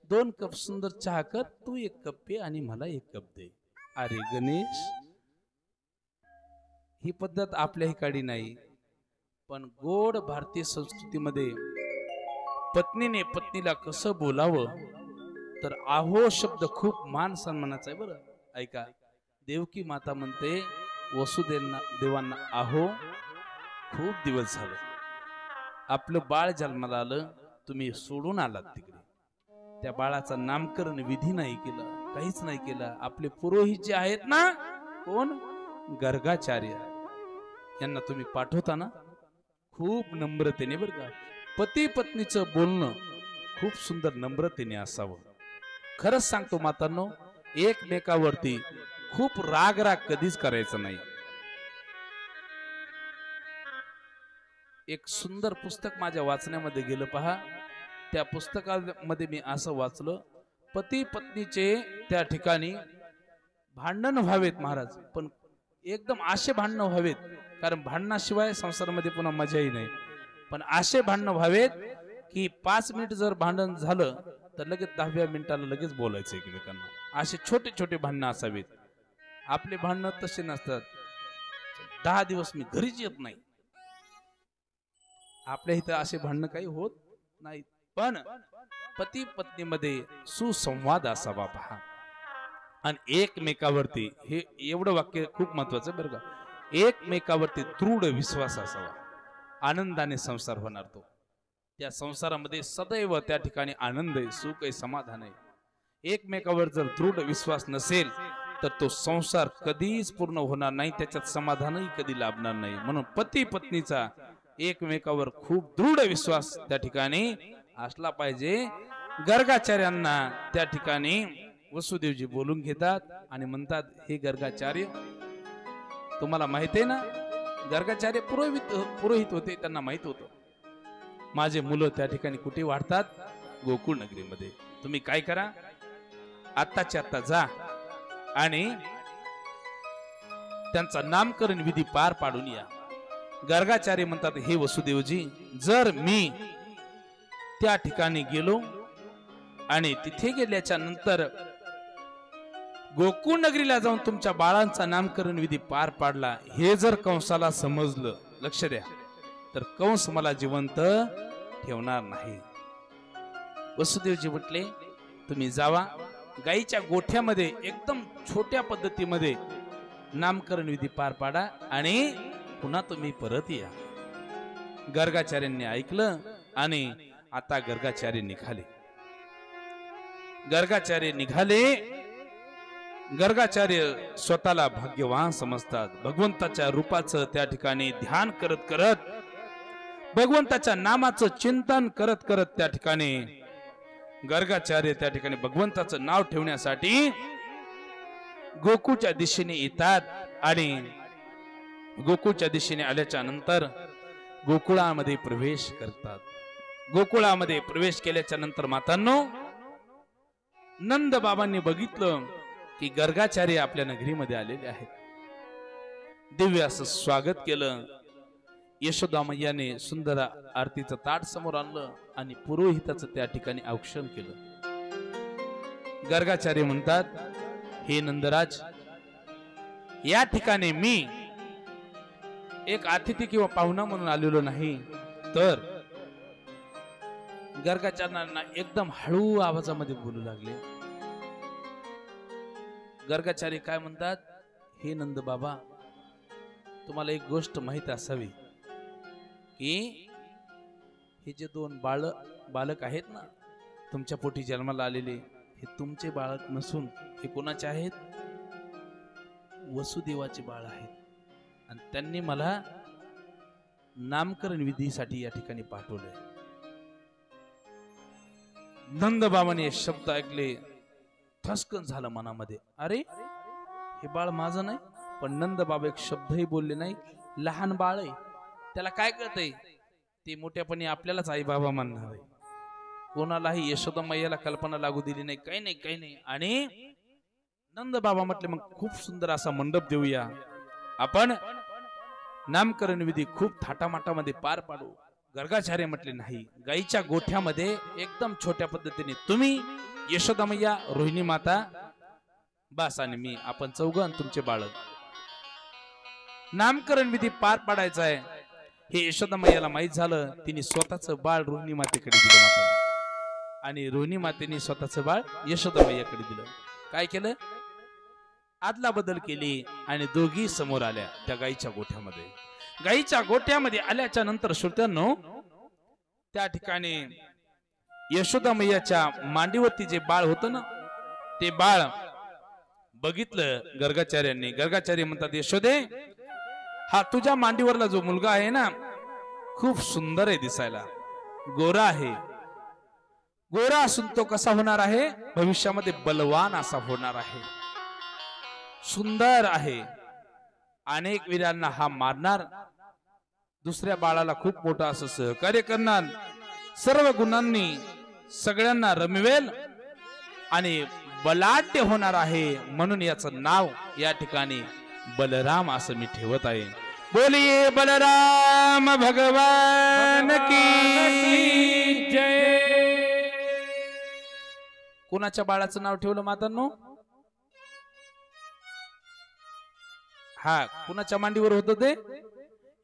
2 कप सुंदर चहा कर, तू 1 कप पे आणि मला 1 कप दे. अरे गणेश, ही पद्धत आपल्या ठिकाणी नाही, पण गोड भारतीय संस्कृतीमध्ये पत्नीने पत्नीला कसं बोलावं, तर आहो शब्द खूप मान सन्मानाचा आहे. बरं ऐका, देवकी माता म्हणते देवांना आहो, खूप दिवस झाले आपलं बाळ जन्माला आलं, तुम्ही सोडून आलात तिकडे, त्या बाळाचं नामकरण विधी नाही केलं, काहीच नाही केलं. आपले पुरोहित जे आहेत ना, कोण, गर्गाचार्य, यांना तुम्ही पाठवता ना, खूप नम्रतेने, बरं का, पती पत्नीचं बोलणं खूप सुंदर नम्रतेने असावं. खरंच सांगतो मातांनो, एकमेकावरती खूप राग कधीच करायचं नाही. एक सुंदर पुस्तक माझ्या वाचण्यामध्ये गेलं पहा. त्या पुस्तकामध्ये मी असं वाचलं, पती पत्नीचे त्या ठिकाणी भांडण व्हावेत महाराज, पण एकदम असे भांडण व्हावेत, कारण भांडणाशिवाय संसारामध्ये पुन्हा मजाही नाही, पण असे भांडण व्हावेत की 5 मिनिट जर भांडण झालं तर लगेच 10व्या मिनिटाला लगेच बोलायचं एकमेकांना. असे छोटे छोटे भांडणं असावेत. आपले भांडणं तसे नसतात, 10 दिवस मी घरीच येत नाही, आपल्या इथं असे भांडणं काही होत नाही. पण पती पत्नीमध्ये सुसंवाद असावा पहा, आणि एकमेकावरती, हे एवढं वाक्य खूप महत्वाचं बरं का, एकमेकावरती दृढ विश्वास असावा, आनंदाने संसार होणार. तो त्या संसारामध्ये सदैव त्या ठिकाणी आनंद आहे, सुख आहे, समाधान आहे. एकमेकावर जर दृढ विश्वास नसेल तर तो संसार कधीच पूर्ण होणार नाही, त्याच्यात समाधानही कधी लाभणार नाही. म्हणून पती पत्नीचा एकमेकावर खूप दृढ विश्वास त्या ठिकाणी असला पाहिजे. गर्गाचार्यांना त्या ठिकाणी वसुदेवजी बोलून घेतात आणि म्हणतात, हे गर्गाचार्य, तुम्हाला माहित आहे ना, गर्गाचार्य पुरोहित होते, त्यांना माहित होतं माझे मुलं त्या ठिकाणी कुठे वाढतात, गोकुळ नगरीमध्ये. तुम्ही काय करा, आत्ताच्या आत्ता जा आणि त्यांचा नामकरण विधी पार पाडून या. गर्गाचार्य म्हणतात, हे वसुदेवजी, जर मी त्या ठिकाणी गेलो आणि तिथे गेल्याच्या नंतर गोकुळ नगरीला जाऊन तुमच्या बाळांचा नामकरण विधी पार पाडला, हे जर कंसाला समजलं, लक्ष द्या, तर कंस मला जिवंत ठेवणार नाही. वसुदेवजी म्हटले, तुम्ही जावा, गाईच्या गोठ्यामध्ये एकदम छोट्या पद्धतीमध्ये नामकरण विधी पार पाडा आणि पुन्हा तुम्ही परत या. गर्गाचार्यांनी ऐकलं आणि आता गर्गाचार्य निघाले. गर्गाचार्य निघाले. गर्गाचार्य स्वतःला भाग्यवान समजतात. भगवंताच्या रूपाचं त्या ठिकाणी ध्यान करत करत, भगवंताच्या नामाचं चिंतन करत करत त्या ठिकाणी गर्गाचार्य त्या ठिकाणी भगवंताचं नाव ठेवण्यासाठी गोकुळच्या दिशेने येतात. आणि गोकुळच्या दिशेने आल्याच्या नंतर गोकुळामध्ये प्रवेश करतात. गोकुळामध्ये प्रवेश केल्याच्या नंतर मातांनो, नंद बाबांनी बघितलं की गर्गाचार्य आपल्या नगरीमध्ये आलेले आहेत. दिव्य असं स्वागत केलं. यशोदा मैयाने सुंदर आरतीचं ताट समोर आणलं आणि पुरोहिताचं त्या ठिकाणी औक्षण केलं. गर्गाचार्य म्हणतात, हे नंदराज, या ठिकाणी मी एक अतिथी किंवा पाहुणा म्हणून आलेलो नाही, तर गर्गाचार्यांना एकदम हळू आवाजामध्ये बोलू लागले. गर्गाचार्य काय म्हणतात, हे नंद बाबा, तुम्हाला एक गोष्ट माहित असावी की हे जे 2 बालक आहेत ना, तुमच्या पोटी जन्माला आलेले, हे तुमचे बालक नसून हे कोणाचे आहेत, वसुदेवाचे बाळ आहेत. आणि त्यांनी मला नामकरण विधीसाठी या ठिकाणी पाठवले. नंद बाबाने शब्द ऐकले, थस्कन झालं मनामध्ये. अरे, हे बाळ माझं नाही. पण नंद बाबा एक शब्दही बोलले नाही. लहान बाळ आहे, त्याला काय कळतंय? ते मोठ्यापणी आपल्यालाच आई बाबा म्हणणार आहे. कोणालाही यशोदा मैयाला कल्पना लागू दिली नाही, काही नाही काही नाही. आणि नंद बाबा म्हटले मग खूप सुंदर असा मंडप देऊया, आपण नामकरण विधी खूप थाटामाटामध्ये पार पाडू. गर्गाचार्य म्हटले नाही, गाईच्या गोठ्यामध्ये एकदम छोट्या पद्धतीने तुम्ही यशोदा मैया, रोहिणी माता, बस आणि मी, आपण चौघं आणि तुमचे बाळक. नामकरण विधी पार पाडायचा आहे. हे यशोदा मैयाला माहित झालं. तिने स्वतःच बाळ रोहिणी मातेकडे दिलं माता, आणि रोहिणी मातेने स्वतःच बाळ यशोदा मैयाकडे दिलं. काय केलं? आदला बदल केली आणि दोघी समोर आल्या त्या गाईच्या गोठ्यामध्ये. गाईच्या गोठ्यामध्ये आल्याच्या नंतर श्रोत्यांनो, त्या ठिकाणी यशोदा मैयाच्या मांडीवरती जे बाळ होतं ना, ते बाळ बघितलं गर्गाचार्यांनी. गर्गाचार्य म्हणतात, यशोदे, हा तुझ्या मांडीवरला जो मुलगा आहे ना, खूप सुंदर आहे दिसायला, गोरा आहे. गोरा असून तो कसा होणार आहे? भविष्यामध्ये बलवान असा होणार आहे, सुंदर आहे, अनेक वीरांना हा मारणार, दुसऱ्या बाळाला खूप मोठा असं सहकार्य करणार, सर्व गुणांनी सगळ्यांना रमवेल आणि बलाढ्य होणार आहे. म्हणून याचं नाव या ठिकाणी बलराम असं मी ठेवत आहे. बोलिए बलराम भगवान की जय. कोणाच्या बाळाचं नाव ठेवलं मातांनो? हा, कुणाच्या मांडीवर होतं ते?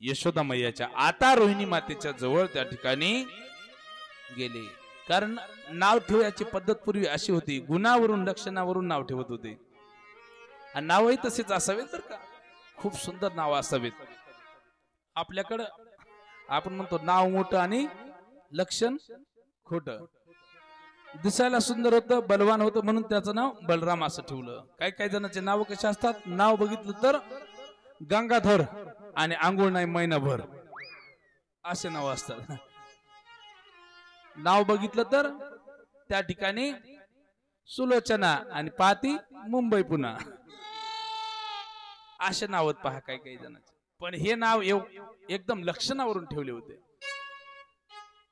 यशोदा मैयाच्या. आता रोहिणी मातेच्या जवळ त्या ठिकाणी गेले. कारण नाव ठेवायची पद्धत पूर्वी अशी होती, गुणावरून लक्षणावरून नाव ठेवत होते. आणि नावही तसेच असावेत तर का, खूप सुंदर नाव असावेत. आपल्याकडं आपण म्हणतो नाव मोठं आणि लक्षण खोटं. दिसायला सुंदर होतं, बलवान होतं, म्हणून त्याचं नाव बलराम असं ठेवलं. काही काही जणांचे नाव कसे असतात? नाव बघितलं तर गंगाधर आणि आंघोळ नाही महिनाभर, असे नाव असतात. नाव बघितलं तर त्या ठिकाणी सुलोचना आणि पाती मुंबई पुन्हा, असे नाव पहा काही काही जणांचे. पण हे नाव एकदम लक्षणावरून ठेवले होते.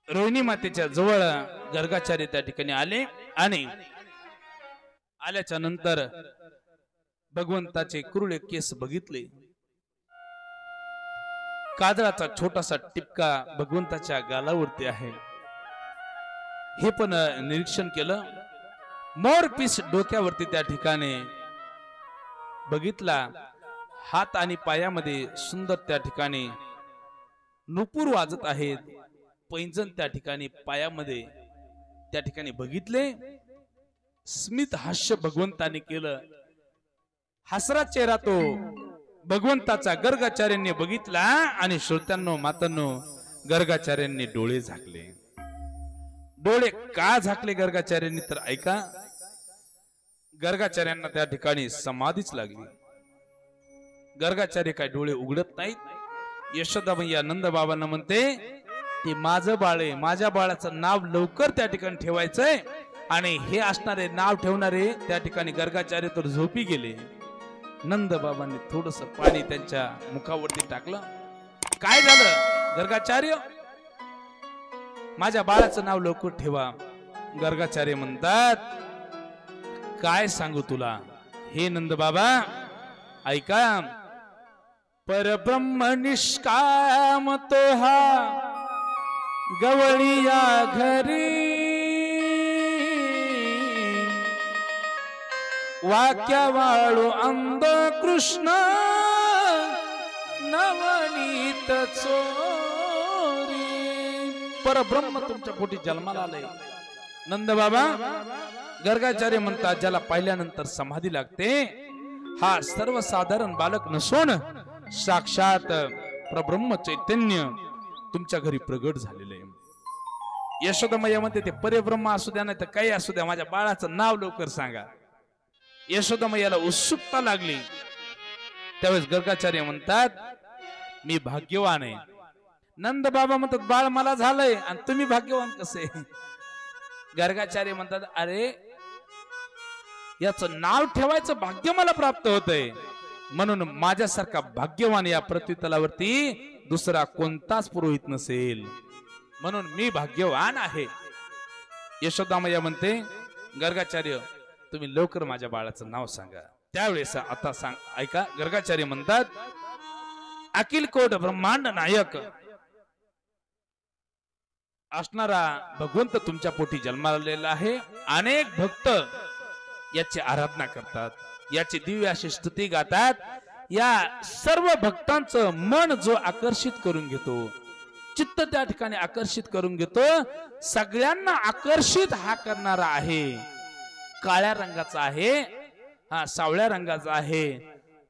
रोहिणी मातेच्या जवळ गर्गाचार्य त्या ठिकाणी आले आणि आल्याच्या नंतर भगवंताचे कुरुळे केस बघितले. काजळाचा छोटासा टिपका भगवंताच्या गालावरती आहे, हे पण निरीक्षण केलं. मोरपीस डोक्यावरती त्या ठिकाणी बघितला. हात आणि पायामध्ये सुंदर त्या ठिकाणी नुपूर वाजत आहेत. पैंजण त्या ठिकाणी पायामध्ये त्या ठिकाणी बघितले. स्मित हास्य भगवंताने केलं. हसरा चेहरा तो भगवंताचा गर्गाचार्यांनी बघितला आणि श्रोत्यांनो, मातांनो, गर्गाचार्यांनी डोळे झाकले. डोळे का झाकले गर्गाचार्यांनी? तर ऐका, गर्गाचार्यांना त्या ठिकाणी समाधीच लागली. गर्गाचार्य काय डोळे उघडत नाहीत. यशोदा मैया नंद बाबांना म्हणते, ते माझं बाळ आहे, माझ्या बाळाचं नाव लवकर त्या ठिकाणी ठेवायचंय. आणि हे असणारे नाव ठेवणारे त्या ठिकाणी गर्गाचार्य तर झोपी गेले. नंद बाबांनी थोडस पाणी त्यांच्या मुखावरती टाकलं. काय झालं गर्गाचार्य? माझ्या बाळाचं नाव लवकर ठेवा. गर्गाचार्य म्हणतात, काय सांगू तुला हे नंद बाबा, ऐका. परब्रह्म निष्काम तो हा गवळिया घरी, वाक्या वाळू अंध कृष्ण नवनीत चोरी. परब्रह्म तुमच्या पोटी जन्माला आलंय. नंद बाबा, गर्गाचार्य म्हणतात, ज्याला पाहिल्यानंतर समाधी लागते, हा सर्वसाधारण बालक नसून साक्षात परब्रह्म चैतन्य तुमच्या घरी प्रगट झालेले आहे. यशोदा मैया म्हणते, ते परब्रह्म असू द्या नाही तर काही असू द्या, माझ्या बाळाचं नाव लवकर सांगा. यशोदा मैयाला उत्सुकता लागली. त्यावेळेस गर्गाचार्य म्हणतात, मी भाग्यवान आहे. नंद बाबा म्हणतात, बाळ मला झालंय आणि तुम्ही भाग्यवान कसे? गर्गाचार्य म्हणतात, अरे याचं नाव ठेवायचं भाग्य मला प्राप्त होतंय. म्हणून माझ्यासारखा भाग्यवान या पृथ्वीतलावरती दुसरा कोणताच पुरोहित नसेल, म्हणून मी भाग्यवान आहे. यशोदामय्या म्हणते, गर्गाचार्य तुम्ही लवकर माझ्या बाळाचं नाव सांगा. त्यावेळेस आता सांग, ऐका. गर्गाचार्य म्हणतात, अखिल कोट ब्रह्मांड नायक असणारा भगवंत तुमच्या पोटी जन्मालेला आहे. अनेक भक्त याची आराधना करतात, याची दिव्य अशी स्तुती गातात. या सर्व भक्तांचं मन जो आकर्षित करून घेतो, चित्त त्या ठिकाणी आकर्षित करून घेतो, सगळ्यांना आकर्षित हा करणारा आहे. काळ्या रंगाचा आहे, हा सावळ्या रंगाचा आहे,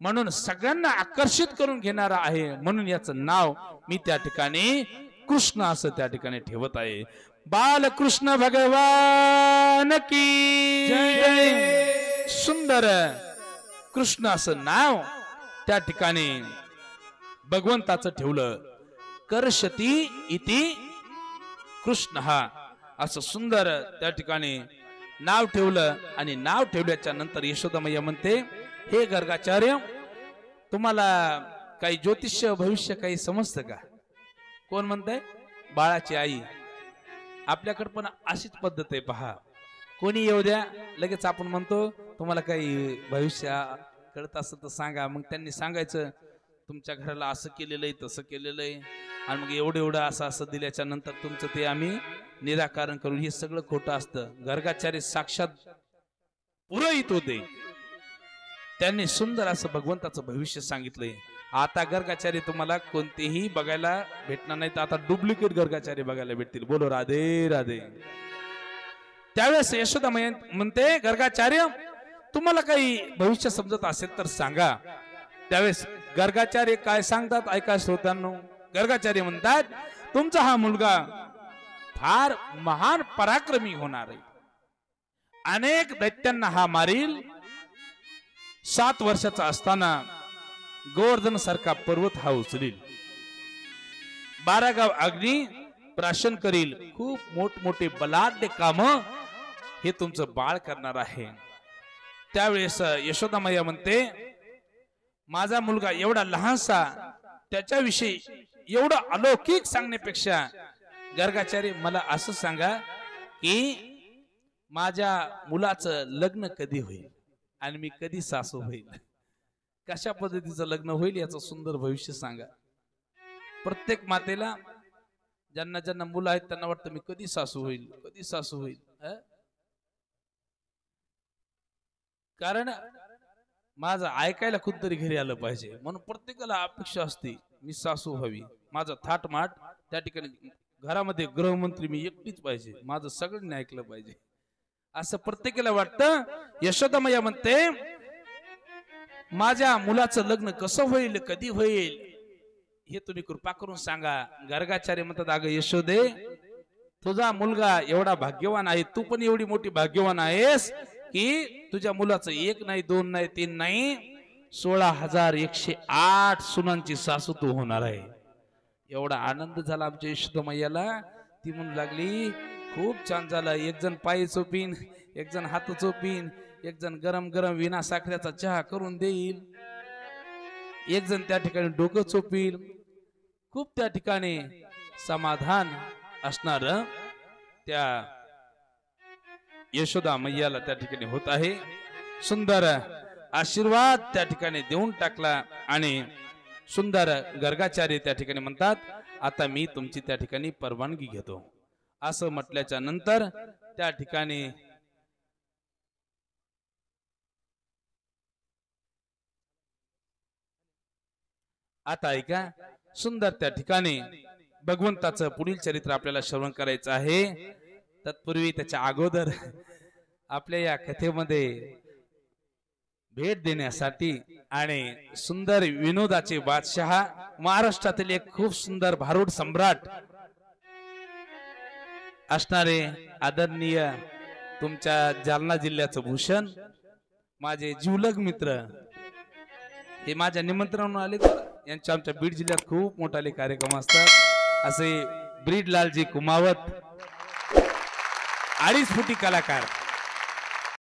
म्हणून सगळ्यांना आकर्षित करून घेणारा आहे. म्हणून याचं नाव मी त्या ठिकाणी कृष्ण असं त्या ठिकाणी ठेवत आहे. बालकृष्ण भगवान की जय. सुंदर कृष्ण असं नाव त्या ठिकाणी भगवंताचं ठेवलं. कर्षती इति कृष्ण हा असं सुंदर त्या ठिकाणी नाव ठेवलं. आणि नाव ठेवल्याच्या नंतर यशोदामय्या म्हणते, हे गर्गाचार्य तुम्हाला काही ज्योतिष्य भविष्य काही समजतं का? कोण म्हणतंय? बाळाची आई. आपल्याकडे पण अशीच पद्धत आहे पहा. कोणी येऊ द्या, लगेच आपण म्हणतो तुम्हाला काही भविष्य कळत असं तर सांगा. मग त्यांनी सांगायचं तुमच्या घराला असं केलेलं आहे, तसं केलेलं आहे, आणि मग एवढं एवढं असं असं दिल्याच्या नंतर तुमचं ते आम्ही निराकरण करून. हे सगळं खोटं असतं. गर्गाचार्य साक्षात पुरोहित होते, त्यांनी सुंदर असं भगवंताचं भविष्य सांगितलंय. आता गर्गाचार्य तुम्हाला कोणतेही बघायला भेटणार नाही, तर आता डुप्लिकेट गर्गाचार्य बघायला भेटतील. बोलो राधे राधे. त्यावेळेस यशोदा म्हणते, गर्गाचार्य तुम्हाला काही भविष्य समजत असेल तर सांगा. त्यावेळेस गर्गाचार्य काय सांगतात ऐका श्रोत्यांनो. गर्गाचार्य म्हणतात, तुमचा हा मुलगा फार महान पराक्रमी होणार आहे, अनेक दैत्यांना हा मारील. 7 वर्षाचा असताना गोवर्धन सारखा पर्वत हा उचलील, 12 गाव अग्नी प्राशन करील. खूप मोठमोठे बलाढ्य काम हे तुमचं बाळ करणार आहे. त्यावेळेस यशोदामय्या म्हणते, माझा मुलगा एवढा लहानसा, त्याच्याविषयी एवढं अलौकिक सांगण्यापेक्षा गर्गाचार्य मला असं सांगा की माझ्या मुलाचं लग्न कधी होईल आणि मी कधी सासू होईल, कशा पद्धतीचं लग्न होईल याचं सुंदर भविष्य सांगा. प्रत्येक मातेला ज्यांना ज्यांना मुलं आहेत त्यांना वाटतं मी कधी सासू होईल, कधी सासू होईल. कारण माझं ऐकायला कुठतरी घरी आलं पाहिजे, म्हणून प्रत्येकाला अपेक्षा असते मी सासू व्हावी. माझं थाटमाट त्या ठिकाणी घरामध्ये गृहमंत्री मी एकटीच पाहिजे, माझं सगळ्यांनी ऐकलं पाहिजे असं प्रत्येकाला वाटतं. यशोदामय्या म्हणते, माझ्या मुलाचं लग्न कसं होईल, कधी होईल हे तुम्ही कृपा करून सांगा. गर्गाचार्य म्हणतात, अगं यशोदे, तुझा मुलगा एवढा भाग्यवान आहे, तू पण एवढी मोठी भाग्यवान आहेस की तुझ्या मुलाचं 1 नाही 2 नाही 3 नाही 16,108 सुनांची सासू तू होणार आहे. एवढा आनंद झाला आमच्या यशोदामय्याला. ती म्हणू लागली, खूप छान झालं. एक जण पायी चोपीन, एक जण हात चोपीन, एक जण गरम गरम विना साखरेचा चहा करून देईल, एक जण त्या ठिकाणी डोकं चोपील. खूप त्या ठिकाणी समाधान असणार त्या यशोदा मैयाला त्या ठिकाणी होत आहे. सुंदर आशीर्वाद त्या ठिकाणी देऊन टाकला आणि सुंदर गर्गाचार्य त्या ठिकाणी म्हणतात, आता मी तुमची त्या ठिकाणी परवानगी घेतो. असं म्हटल्याच्या नंतर त्या ठिकाणी आता ऐका, सुंदर त्या ठिकाणी भगवंताचं पुढील चरित्र आपल्याला श्रवण करायचं आहे. तत्पूर्वी त्याच्या अगोदर आपल्या या कथेमध्ये भेट देण्यासाठी आणि सुंदर विनोदाचे बादशाह, महाराष्ट्रातील एक खूप सुंदर भारूड सम्राट असणारे आदरणीय तुमच्या जालना जिल्ह्याचं भूषण, माझे जीवलग मित्र, हे माझ्या निमंत्रणावर आले. यांच्या आमच्या बीड जिल्ह्यात खूप मोठाले कार्यक्रम असतात. असे ब्रीडलालजी कुमावत, 2.5 फुटी कलाकार,